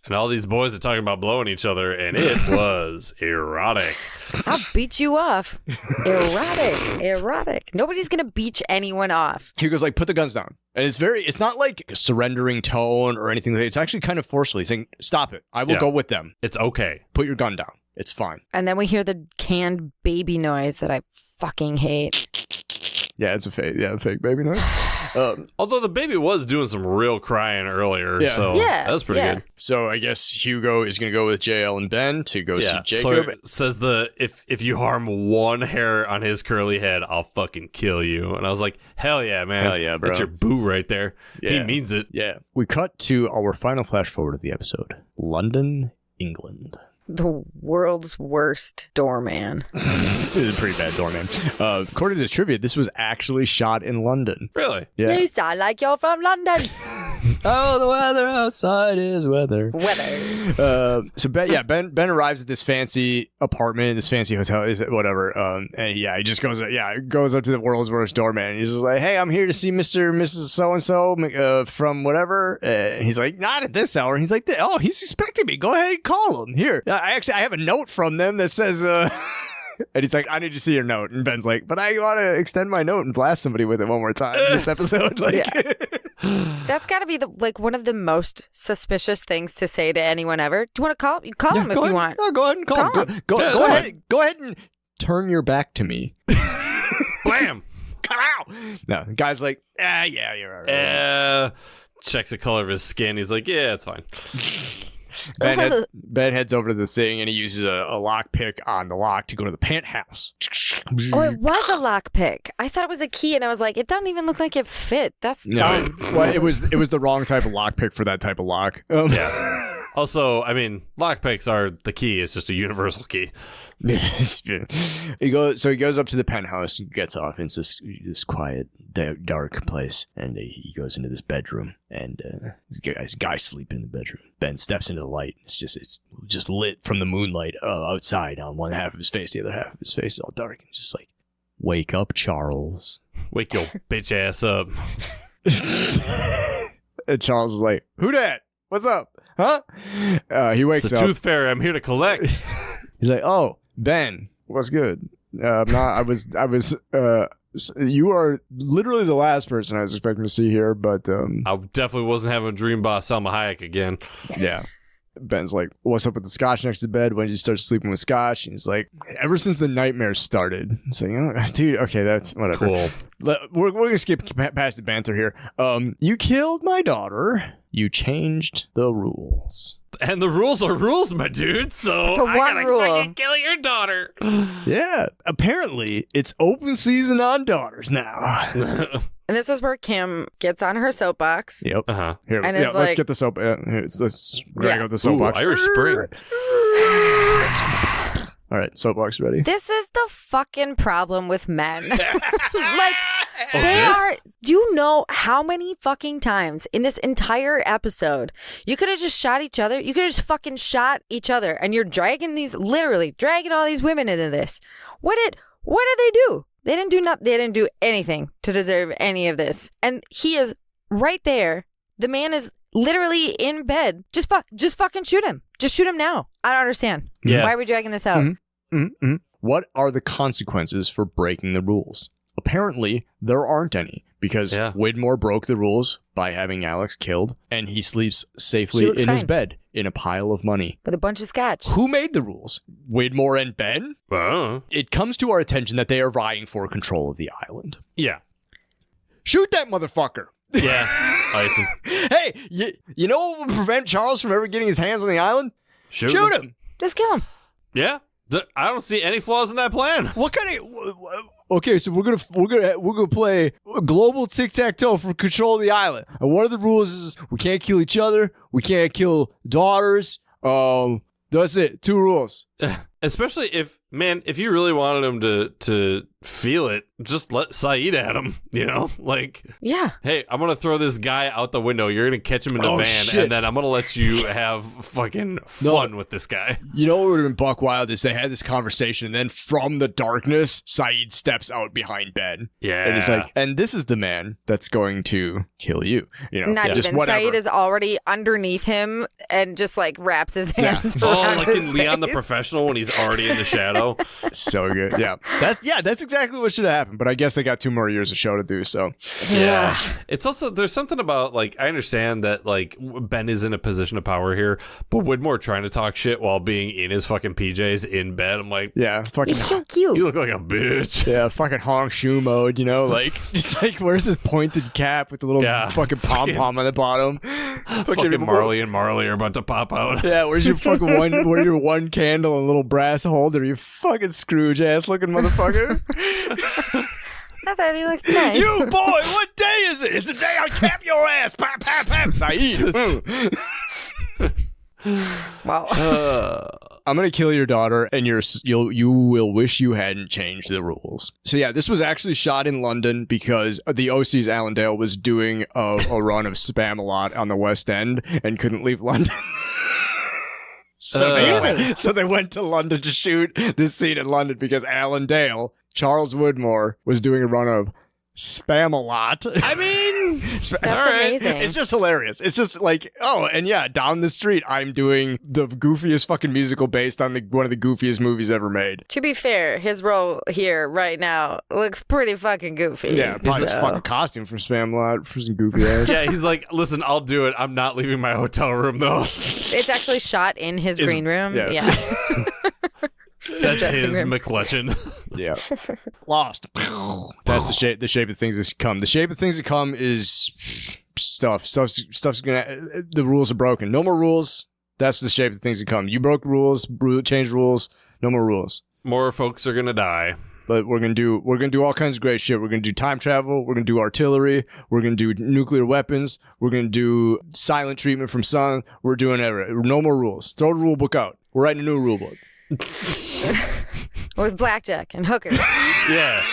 And all these boys are talking about blowing each other, and it was erotic. I'll beat you off. Erotic. Nobody's gonna beach anyone off. Hugo's like, put the guns down. And it's not like a surrendering tone or anything. It's actually kind of forceful. He's saying, stop it. I will go with them. It's okay. Put your gun down. It's fine. And then we hear the canned baby noise that I fucking hate. Yeah, it's a fake baby noise. Although the baby was doing some real crying earlier, so that was pretty good. So I guess Hugo is going to go with JL and Ben to go see Jacob. So says if you harm one hair on his curly head, I'll fucking kill you. And I was like, hell yeah, man. Hell yeah, bro. That's your boo right there. Yeah. He means it. Yeah. We cut to our final flash forward of the episode. London, England. The world's worst doorman. This is a pretty bad doorman. According to the trivia, this was actually shot in London. Really? Yeah. You sound like you're from London. Oh, the weather outside is weather. So Ben arrives at this fancy apartment, this fancy hotel, whatever. And he just goes up to the world's worst doorman. And he's just like, hey, I'm here to see Mr. and Mrs. So-and-so from whatever. And he's like, not at this hour. And he's like, oh, he's expecting me. Go ahead and call him. Here. I have a note from them that says, and he's like, I need to see your note. And Ben's like, but I want to extend my note and blast somebody with it one more time in this episode. That's got to be one of the most suspicious things to say to anyone ever. Do you want to call him? You call him if you want. No, go ahead and call him. Go ahead and turn your back to me. Blam. Come out. No, the guy's like, yeah, you're right. Checks the color of his skin. He's like, yeah, it's fine. Ben heads over to the thing and he uses a lock pick on the lock to go to the penthouse. Oh, it was a lock pick. I thought it was a key, and I was like, it doesn't even look like it fit. That's dumb. Well, it was the wrong type of lock pick for that type of lock. Yeah. Also, I mean, lock picks are the key. It's just a universal key. He goes up to the penthouse and gets off into this quiet, dark place, and he goes into this bedroom, and there's a guy sleeping in the bedroom. Ben steps into the light. It's just lit from the moonlight outside on one half of his face. The other half of his face is all dark. And he's just like, wake up, Charles. Wake your bitch ass up. And Charles is like, who dat? What's up? Huh? He wakes up. It's a tooth fairy. I'm here to collect. He's like, oh, Ben, what's good? You are literally the last person I was expecting to see here, but I definitely wasn't having a dream about Salma Hayek again. Yeah. Ben's like, what's up with the scotch next to bed? When did you start sleeping with scotch? And he's like, ever since the nightmares started. So, dude, okay, that's whatever. Cool. We're going to skip past the banter here. You killed my daughter. You changed the rules. And the rules are rules, my dude. So the one I rule. fucking kill your daughter. Yeah. Apparently, it's open season on daughters now. And this is where Kim gets on her soapbox. Yep. Uh-huh. Here, and let's get the soap. Let's drag out the soapbox. Irish Spring. All right, soapbox ready. This is the fucking problem with men. Do you know how many fucking times in this entire episode you could have just shot each other? You could have just fucking shot each other, and you're literally dragging all these women into this. What did they do? They didn't do nothing. They didn't do anything to deserve any of this. And he is right there. The man is literally in bed. Just fucking shoot him. Just shoot him now. I don't understand. Yeah. Why are we dragging this out? Mm-hmm. what are the consequences for breaking the rules? Apparently, there aren't any, because Widmore broke the rules by having Alex killed, and he sleeps safely in his bed in a pile of money. With a bunch of scotch. Who made the rules? Widmore and Ben? It comes to our attention that they are vying for control of the island. Yeah. Shoot that motherfucker! Yeah. Ice him. Hey, you know what would prevent Charles from ever getting his hands on the island? Shoot him! Just kill him. Yeah. I don't see any flaws in that plan. What kind of... Okay, so we're gonna play global tic-tac-toe for control of the island. And one of the rules is we can't kill each other. We can't kill daughters. That's it. 2 rules. Especially if you really wanted him to feel it, just let Saeed at him, you know? Like, yeah. Hey, I'm going to throw this guy out the window. You're going to catch him in the van, and then I'm going to let you have fucking fun with this guy. You know what would have been buck wild is they had this conversation, and then from the darkness, Saeed steps out behind Ben. Yeah. And he's like, and this is the man that's going to kill you. You know, not just even. whatever. Saeed is already underneath him and just like wraps his hands around like his in Leon the face. Professional when he's already in the shadow. So good. Yeah. That's exactly what should have happened. But I guess they got 2 more years of show to do. So yeah. It's also, there's something about, like, I understand that, like, Ben is in a position of power here, but Widmore trying to talk shit while being in his fucking PJs in bed. I'm like, yeah, fucking. He's so cute. You look like a bitch. Yeah, fucking honk shoe mode, you know, like just like where's his pointed cap with the little fucking pom pom on the bottom. Fucking Marley and Marley are about to pop out. Yeah, where's your fucking one candle and little brass holder? You fucking Scrooge ass looking motherfucker. I thought he looked nice. You boy, what day is it? It's the day I cap your ass. Pap pap pap. Saeed. Wow. I'm gonna kill your daughter, and you will wish you hadn't changed the rules. So yeah, this was actually shot in London because the OC's Allendale was doing a run of Spam-A-Lot on the West End and couldn't leave London. So they went to London to shoot this scene in London because Allendale, Charles Widmore, was doing a run of Spam-A-Lot. I mean, that's amazing. It's just hilarious. It's just like, oh, and yeah, down the street, I'm doing the goofiest fucking musical based on one of the goofiest movies ever made. To be fair, his role here right now looks pretty fucking goofy. Yeah, probably his fucking costume from Spam-A-Lot for some goofy ass. Yeah, he's like, listen, I'll do it. I'm not leaving my hotel room, though. It's actually shot in his green room. Yeah. That's his McClutchin. Yeah. Lost. That's the shape of things that come. The shape of things that come is stuff. Stuff's gonna. The rules are broken. No more rules. That's the shape of things that come. You broke rules. Changed rules. No more rules. More folks are gonna die. But we're gonna do all kinds of great shit. We're gonna do time travel. We're gonna do artillery. We're gonna do nuclear weapons. We're gonna do silent treatment from sun. We're doing everything. No more rules. Throw the rule book out. We're writing a new rule book. With blackjack and hookers. Yeah.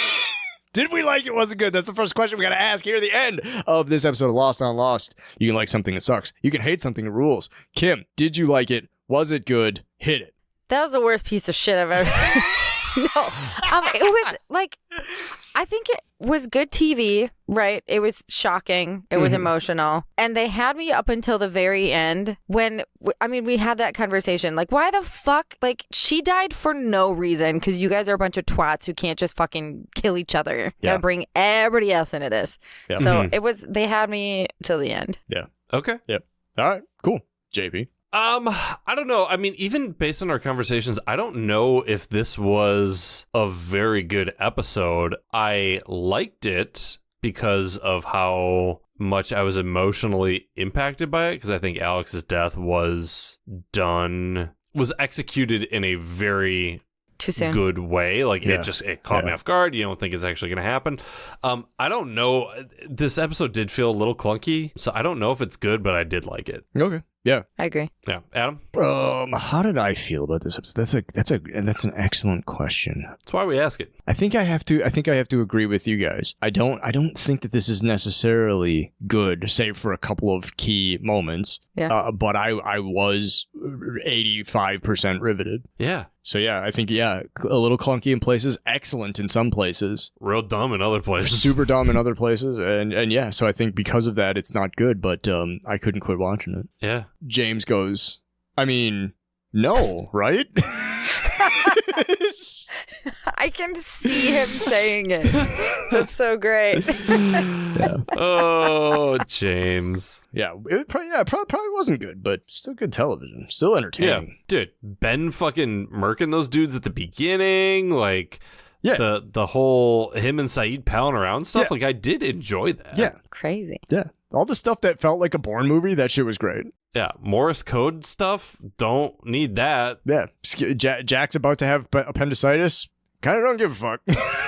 Did we like it? Was it good? That's the first question we got to ask here at the end of this episode of Lost on Lost. You can like something that sucks. You can hate something that rules. Kim, did you like it? Was it good? Hit it. That was the worst piece of shit I've ever seen. No. It was like, I think it was good TV, right? It was shocking. It was emotional. And they had me up until the very end when, we had that conversation. Like, why the fuck? Like, she died for no reason because you guys are a bunch of twats who can't just fucking kill each other. Yeah. Gotta bring everybody else into this. Yeah. So they had me till the end. Yeah. Okay. Yep. All right. Cool. JP. I don't know. I mean, even based on our conversations, I don't know if this was a very good episode. I liked it because of how much I was emotionally impacted by it, because I think Alex's death was executed in a very too soon. Good way. Like, it caught me off guard. You don't think it's actually going to happen. I don't know. This episode did feel a little clunky, so I don't know if it's good, but I did like it. Okay. Yeah. I agree. Yeah. Adam? How did I feel about this episode? That's an excellent question. That's why we ask it. I think I have to agree with you guys. I don't think that this is necessarily good, save for a couple of key moments. Yeah. But I was 85% riveted. Yeah. So yeah, I think a little clunky in places, excellent in some places, real dumb in other places, super dumb in other places, and yeah. So I think because of that, it's not good. But I couldn't quit watching it. Yeah. James goes, I mean, no, right? I can see him saying it. That's so great. Oh, James. Yeah, it probably wasn't good, but still good television. Still Yeah, entertaining. dude. Ben fucking murking those dudes at the beginning, like Yeah. the whole him and Saeed palling around stuff. Yeah. Like I did enjoy that. Yeah. Crazy. Yeah. All the stuff that felt like a Bourne movie, that shit was great. Yeah, Morse code stuff. Don't need that. Yeah. Jack's about to have appendicitis. Kind of don't give a fuck.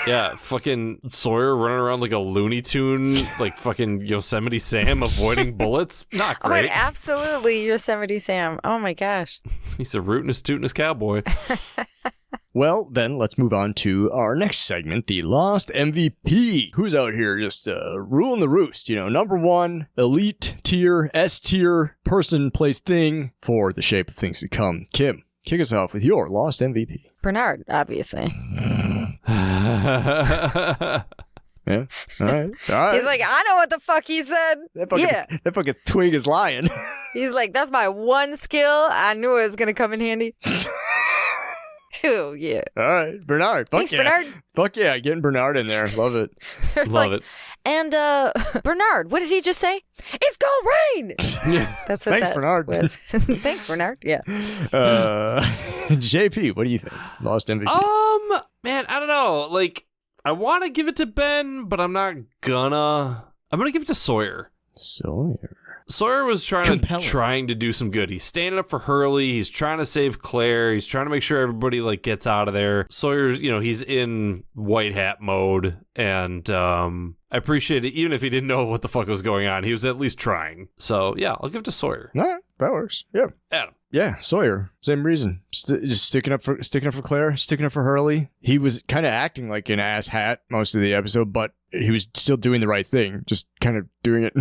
Yeah, fucking Sawyer running around like a Looney Tune, like fucking Yosemite Sam avoiding bullets. Not Oh, and great. absolutely Yosemite Sam. Oh my gosh. He's a rootin'est tootin'est cowboy. Well, then let's move on to our next segment, the Lost MVP. Who's out here just ruling the roost? You know, number one, elite tier, S tier person, place, thing for the shape of things to come. Kim, kick us off with your Lost MVP. Bernard, obviously. Yeah. All right. All right. He's like, I know what the fuck he said. That fucking twig is lying. He's like, that's my one skill. I knew it was going to come in handy. Oh, yeah. All right. Bernard. Fuck Thanks, yeah. Bernard. Fuck yeah. Getting Bernard in there. Love it. They're Love like, it. And Bernard, what did he just say? It's gonna rain. Yeah. That's what Thanks, that Bernard. was. Thanks, Bernard. Yeah. JP, what do you think? Lost MVP. Man, I don't know. Like, I want to give it to Ben, but I'm not gonna. I'm gonna give it to Sawyer. Sawyer. Sawyer was Compelling. trying to do some good. He's standing up for Hurley. He's trying to save Claire. He's trying to make sure everybody like gets out of there. Sawyer's, he's in white hat mode, and I appreciate it. Even if he didn't know what the fuck was going on, he was at least trying. So yeah, I'll give it to Sawyer. All right, that works. Yeah. Adam. Yeah, Sawyer. Same reason. Just sticking up for Claire, sticking up for Hurley. He was kind of acting like an ass hat most of the episode, but he was still doing the right thing. Just kind of doing it.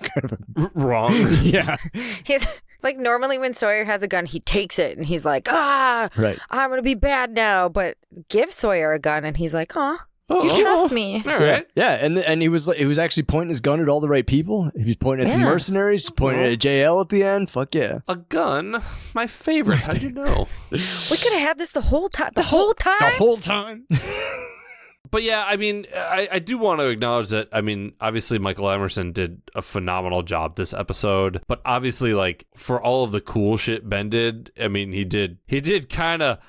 Kind of Wrong. Yeah. He's like, normally when Sawyer has a gun, he takes it and he's like, Right. I'm gonna be bad now. But give Sawyer a gun and he's like, you trust me. All right. Yeah, and he was actually pointing his gun at all the right people. He was pointing at the Yeah. mercenaries, pointing at JL at the end. Fuck yeah. A gun, my favorite. How'd you know? We could have had this the whole time. The whole time. The whole time. But yeah, I mean, I do want to acknowledge that, I mean, obviously Michael Emerson did a phenomenal job this episode, but obviously, like, for all of the cool shit Ben did, I mean, he did kind of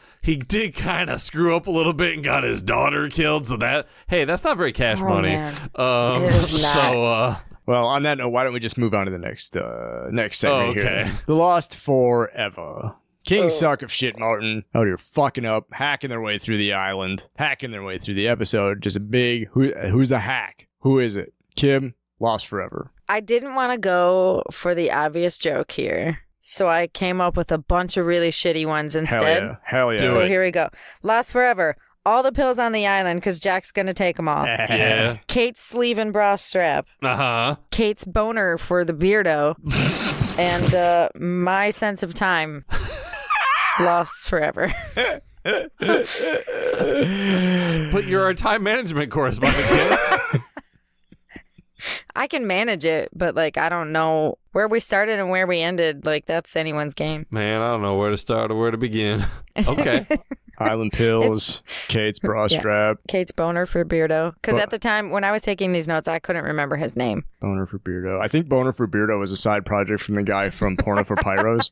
screw up a little bit and got his daughter killed, so that's not very cash money. Man. It is not. So, Well, on that note, why don't we just move on to the next segment okay. here. The Lost Forever. Kings suck of shit, Martin. Out here fucking up, hacking their way through the island, hacking their way through the episode. Just a big, who's the hack? Who is it? Kim, Lost Forever. I didn't want to go for the obvious joke here, so I came up with a bunch of really shitty ones instead. Hell yeah. Do So it. here we go. Lost Forever. All the pills on the island because Jack's going to take them all. yeah. Kate's sleeve and bra strap. Uh-huh. Kate's boner for the beardo. And my sense of time. Lost Forever. But you're our time management correspondent, kid. I can manage it, but like I don't know where we started and where we ended. Like that's anyone's game. Man, I don't know where to start or where to begin. Okay. Island pills, Kate's bra Yeah. strap, Kate's boner for beardo. Because at the time when I was taking these notes, I couldn't remember his name. boner for Beardo. I think boner for Beardo was a side project from the guy from Porno for Pyros.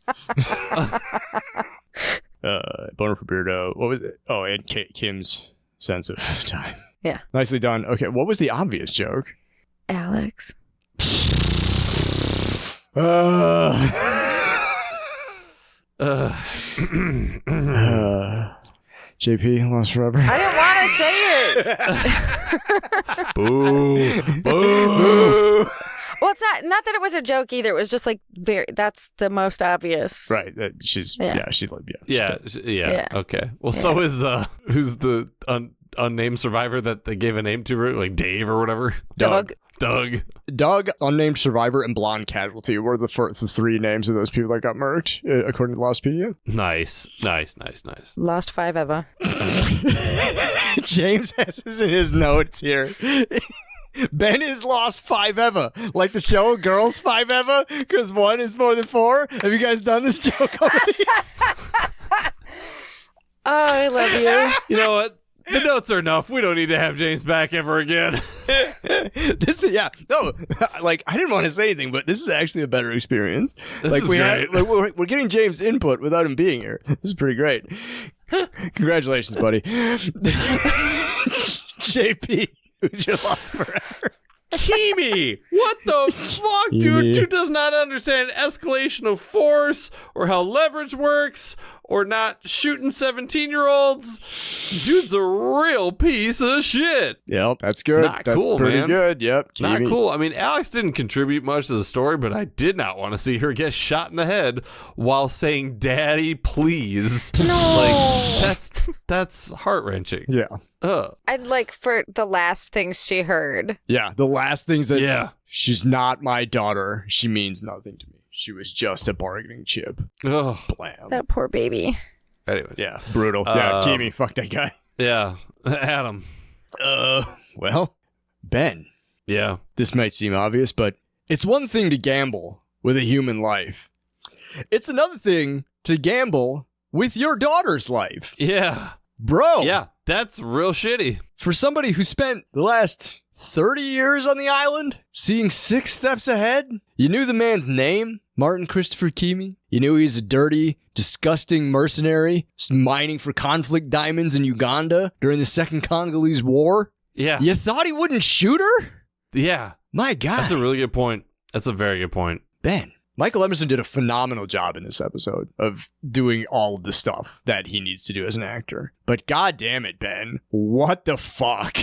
Boner for Beardo. What was it? Oh, and Kim's sense of time. Yeah. Nicely done. Okay, what was the obvious joke? Alex. JP, Lost Forever. I didn't want to say it. Boo. Boo. Well, it's not that it was a joke either. It was just like that's the most obvious. Right. She's Yeah. Yeah. Yeah. Okay. Well, so is who's the unnamed survivor that they gave a name to, like Dave or whatever? Doug. Doug, unnamed survivor, and blonde casualty were the three names of those people that got murked, according to Lostpedia. Nice. Lost 5 Eva. James has this in his notes here. Ben is lost 5 Eva. Like the show Girls 5 Eva, because 1 is more than 4. Have you guys done this joke already? Oh, I love you. You know what? The notes are enough. We don't need to have James back ever again. This is like I didn't want to say anything, but this is actually a better experience. This is great. We're getting James' input without him being here. This is pretty great. Congratulations, buddy. JP, who's your loss forever? Kimi! What the fuck, dude? Yeah. Dude does not understand escalation of force or how leverage works or not shooting 17-year-olds. Dude's a real piece of shit. Yep, that's good. Not That's cool, pretty man. good. Yep. Not Kimi. cool. I mean, Alex didn't contribute much to the story, but I did not want to see her get shot in the head while saying, "Daddy, please." No. Like, that's heart-wrenching. Yeah. I'd like for the last things she heard. Yeah. The last things that Yeah. she's not my daughter. She means nothing to me. She was just a bargaining chip. Ugh. Blam. That poor baby. Anyways. Yeah. Brutal. Yeah. Kimi, fuck that guy. Yeah. Adam. Well, Ben. Yeah. This might seem obvious, but it's one thing to gamble with a human life. It's another thing to gamble with your daughter's life. Yeah. Bro. Yeah. That's real shitty. For somebody who spent the last 30 years on the island, seeing 6 steps ahead, you knew the man's name, Martin Christopher Kimi. You knew he's a dirty, disgusting mercenary, mining for conflict diamonds in Uganda during the Second Congolese War. Yeah. You thought he wouldn't shoot her? Yeah. My God. That's a really good point. That's a very good point. Ben. Michael Emerson did a phenomenal job in this episode of doing all of the stuff that he needs to do as an actor. But God damn it, Ben. What the fuck?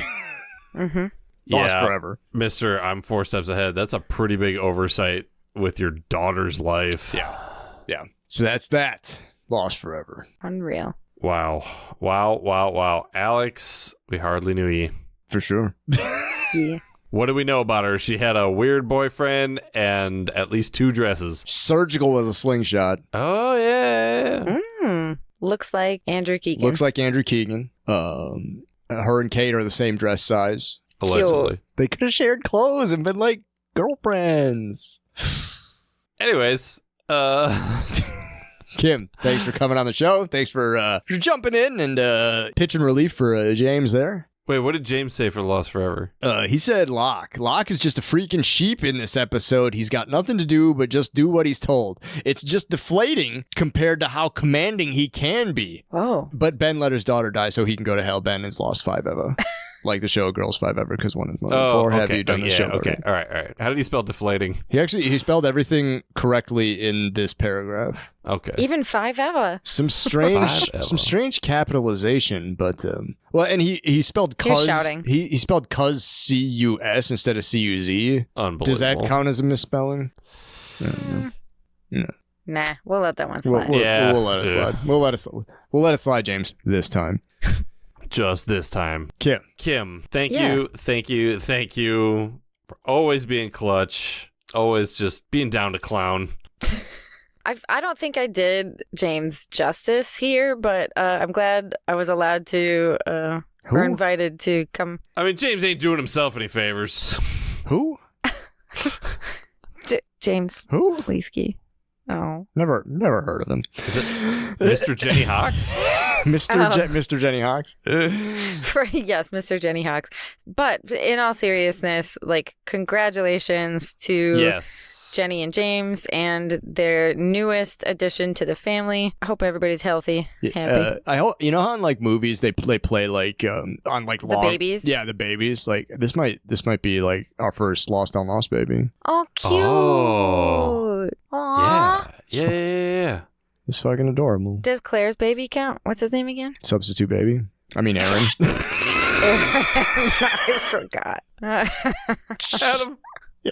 Mm-hmm. Lost forever. Mr. I'm 4 steps ahead. That's a pretty big oversight with your daughter's life. Yeah. Yeah. So that's that. Lost forever. Unreal. Wow. Wow. Alex, we hardly knew you. For sure. Yeah. What do we know about her? She had a weird boyfriend and at least 2 dresses. Surgical as a slingshot. Oh, yeah. Looks like Andrew Keegan. Looks like Andrew Keegan. Her and Kate are the same dress size. Allegedly. They could have shared clothes and been like girlfriends. Anyways, Kim, thanks for coming on the show. Thanks for jumping in and pitching relief for James there. wait, what did James say for Lost Forever? He said Locke. Locke is just a freaking sheep in this episode. He's got nothing to do but just do what he's told. It's just deflating compared to how commanding he can be. Oh. But Ben let his daughter die so he can go to hell. Ben has lost 5 ever. Like the show Girls 5 Ever, because 1 is more than 4. Have you done the show? Okay, all right. How did he spell deflating? He spelled everything correctly in this paragraph. Okay. Even 5 ever. Some strange capitalization, but and he spelled You're cuz. shouting. He spelled cuz C-U-S instead of C-U-Z. Unbelievable. Does that count as a misspelling? Nah, we'll let that one slide. We'll let it slide. We'll let it slide, James. This time. Just this time. Kim, thank you for always being clutch, always just being down to clown. I don't think I did James justice here, but I'm glad I was allowed to or invited to come. I mean, James ain't doing himself any favors. Who? James Who? Lieske. Oh. Never heard of him. Is it Mr. Jenny Hawks? Mr. Jenny Hawks. Yes, Mr. Jenny Hawks. But in all seriousness, like, congratulations to Jenny and James and their newest addition to the family. I hope everybody's healthy, happy. I hope how in like movies they play like on like The babies? Yeah, the babies. Like this might be like our first Lost on Lost baby. Oh, cute. Oh. Aww. Yeah. It's fucking adorable. Does Claire's baby count? What's his name again? Substitute baby. I mean Aaron. I forgot. Adam.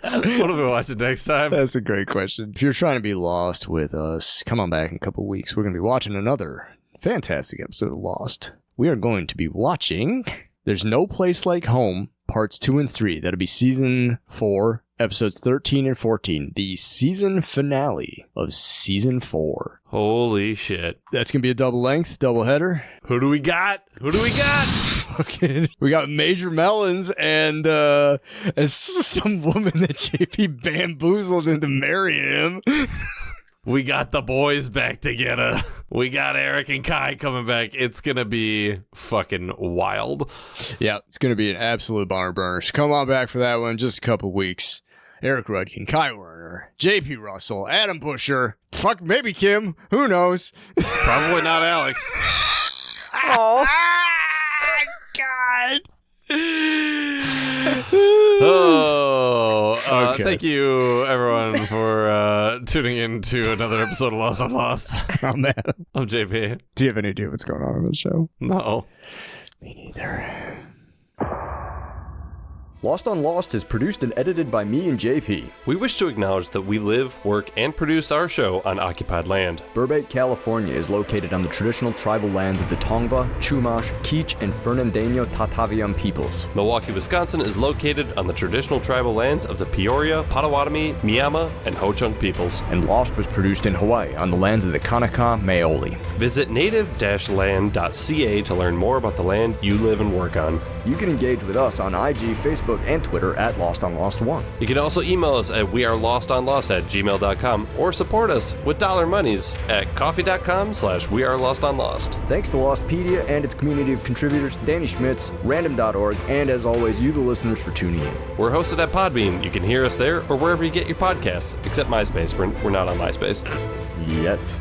What are we watching next time? That's a great question. If you're trying to be lost with us, come on back in a couple of weeks. We're going to be watching another fantastic episode of Lost. We are going to be watching There's No Place Like Home, parts 2 and 3. That'll be season 4, episodes 13 and 14. The season finale of season 4. Holy shit. That's going to be a double length, double header. Who do we got? Okay. We got Major Melons and some woman that JP bamboozled into marrying him. We got the boys back together. We got Eric and Kai coming back. It's going to be fucking wild. Yeah, it's going to be an absolute barn burner. So come on back for that one in just a couple weeks. Eric Rudkin, Kai Werner, JP Russell, Adam Busher, fuck, maybe Kim, who knows? Probably not Alex. Oh. God. Okay. Thank you, everyone, for tuning in to another episode of Lost on Lost. I'm Adam. I'm JP. Do you have any idea what's going on in the show? No. Me neither. Lost on Lost is produced and edited by me and JP. We wish to acknowledge that we live, work, and produce our show on occupied land. Burbank, California is located on the traditional tribal lands of the Tongva, Chumash, Kizh, and Fernandino Tataviam peoples. Milwaukee, Wisconsin is located on the traditional tribal lands of the Peoria, Potawatomi, Miama, and Ho-Chunk peoples. And Lost was produced in Hawaii on the lands of the Kanaka Maoli. Visit native-land.ca to learn more about the land you live and work on. You can engage with us on IG, Facebook, and Twitter at Lost on Lost 1. You can also email us at wearelostonlost@gmail.com or support us with dollar monies at coffee.com/wearelostonlost. Thanks to Lostpedia and its community of contributors, Danny Schmitz, random.org, and as always, you the listeners for tuning in. We're hosted at Podbean. You can hear us there or wherever you get your podcasts, except MySpace. We're not on MySpace. Yet.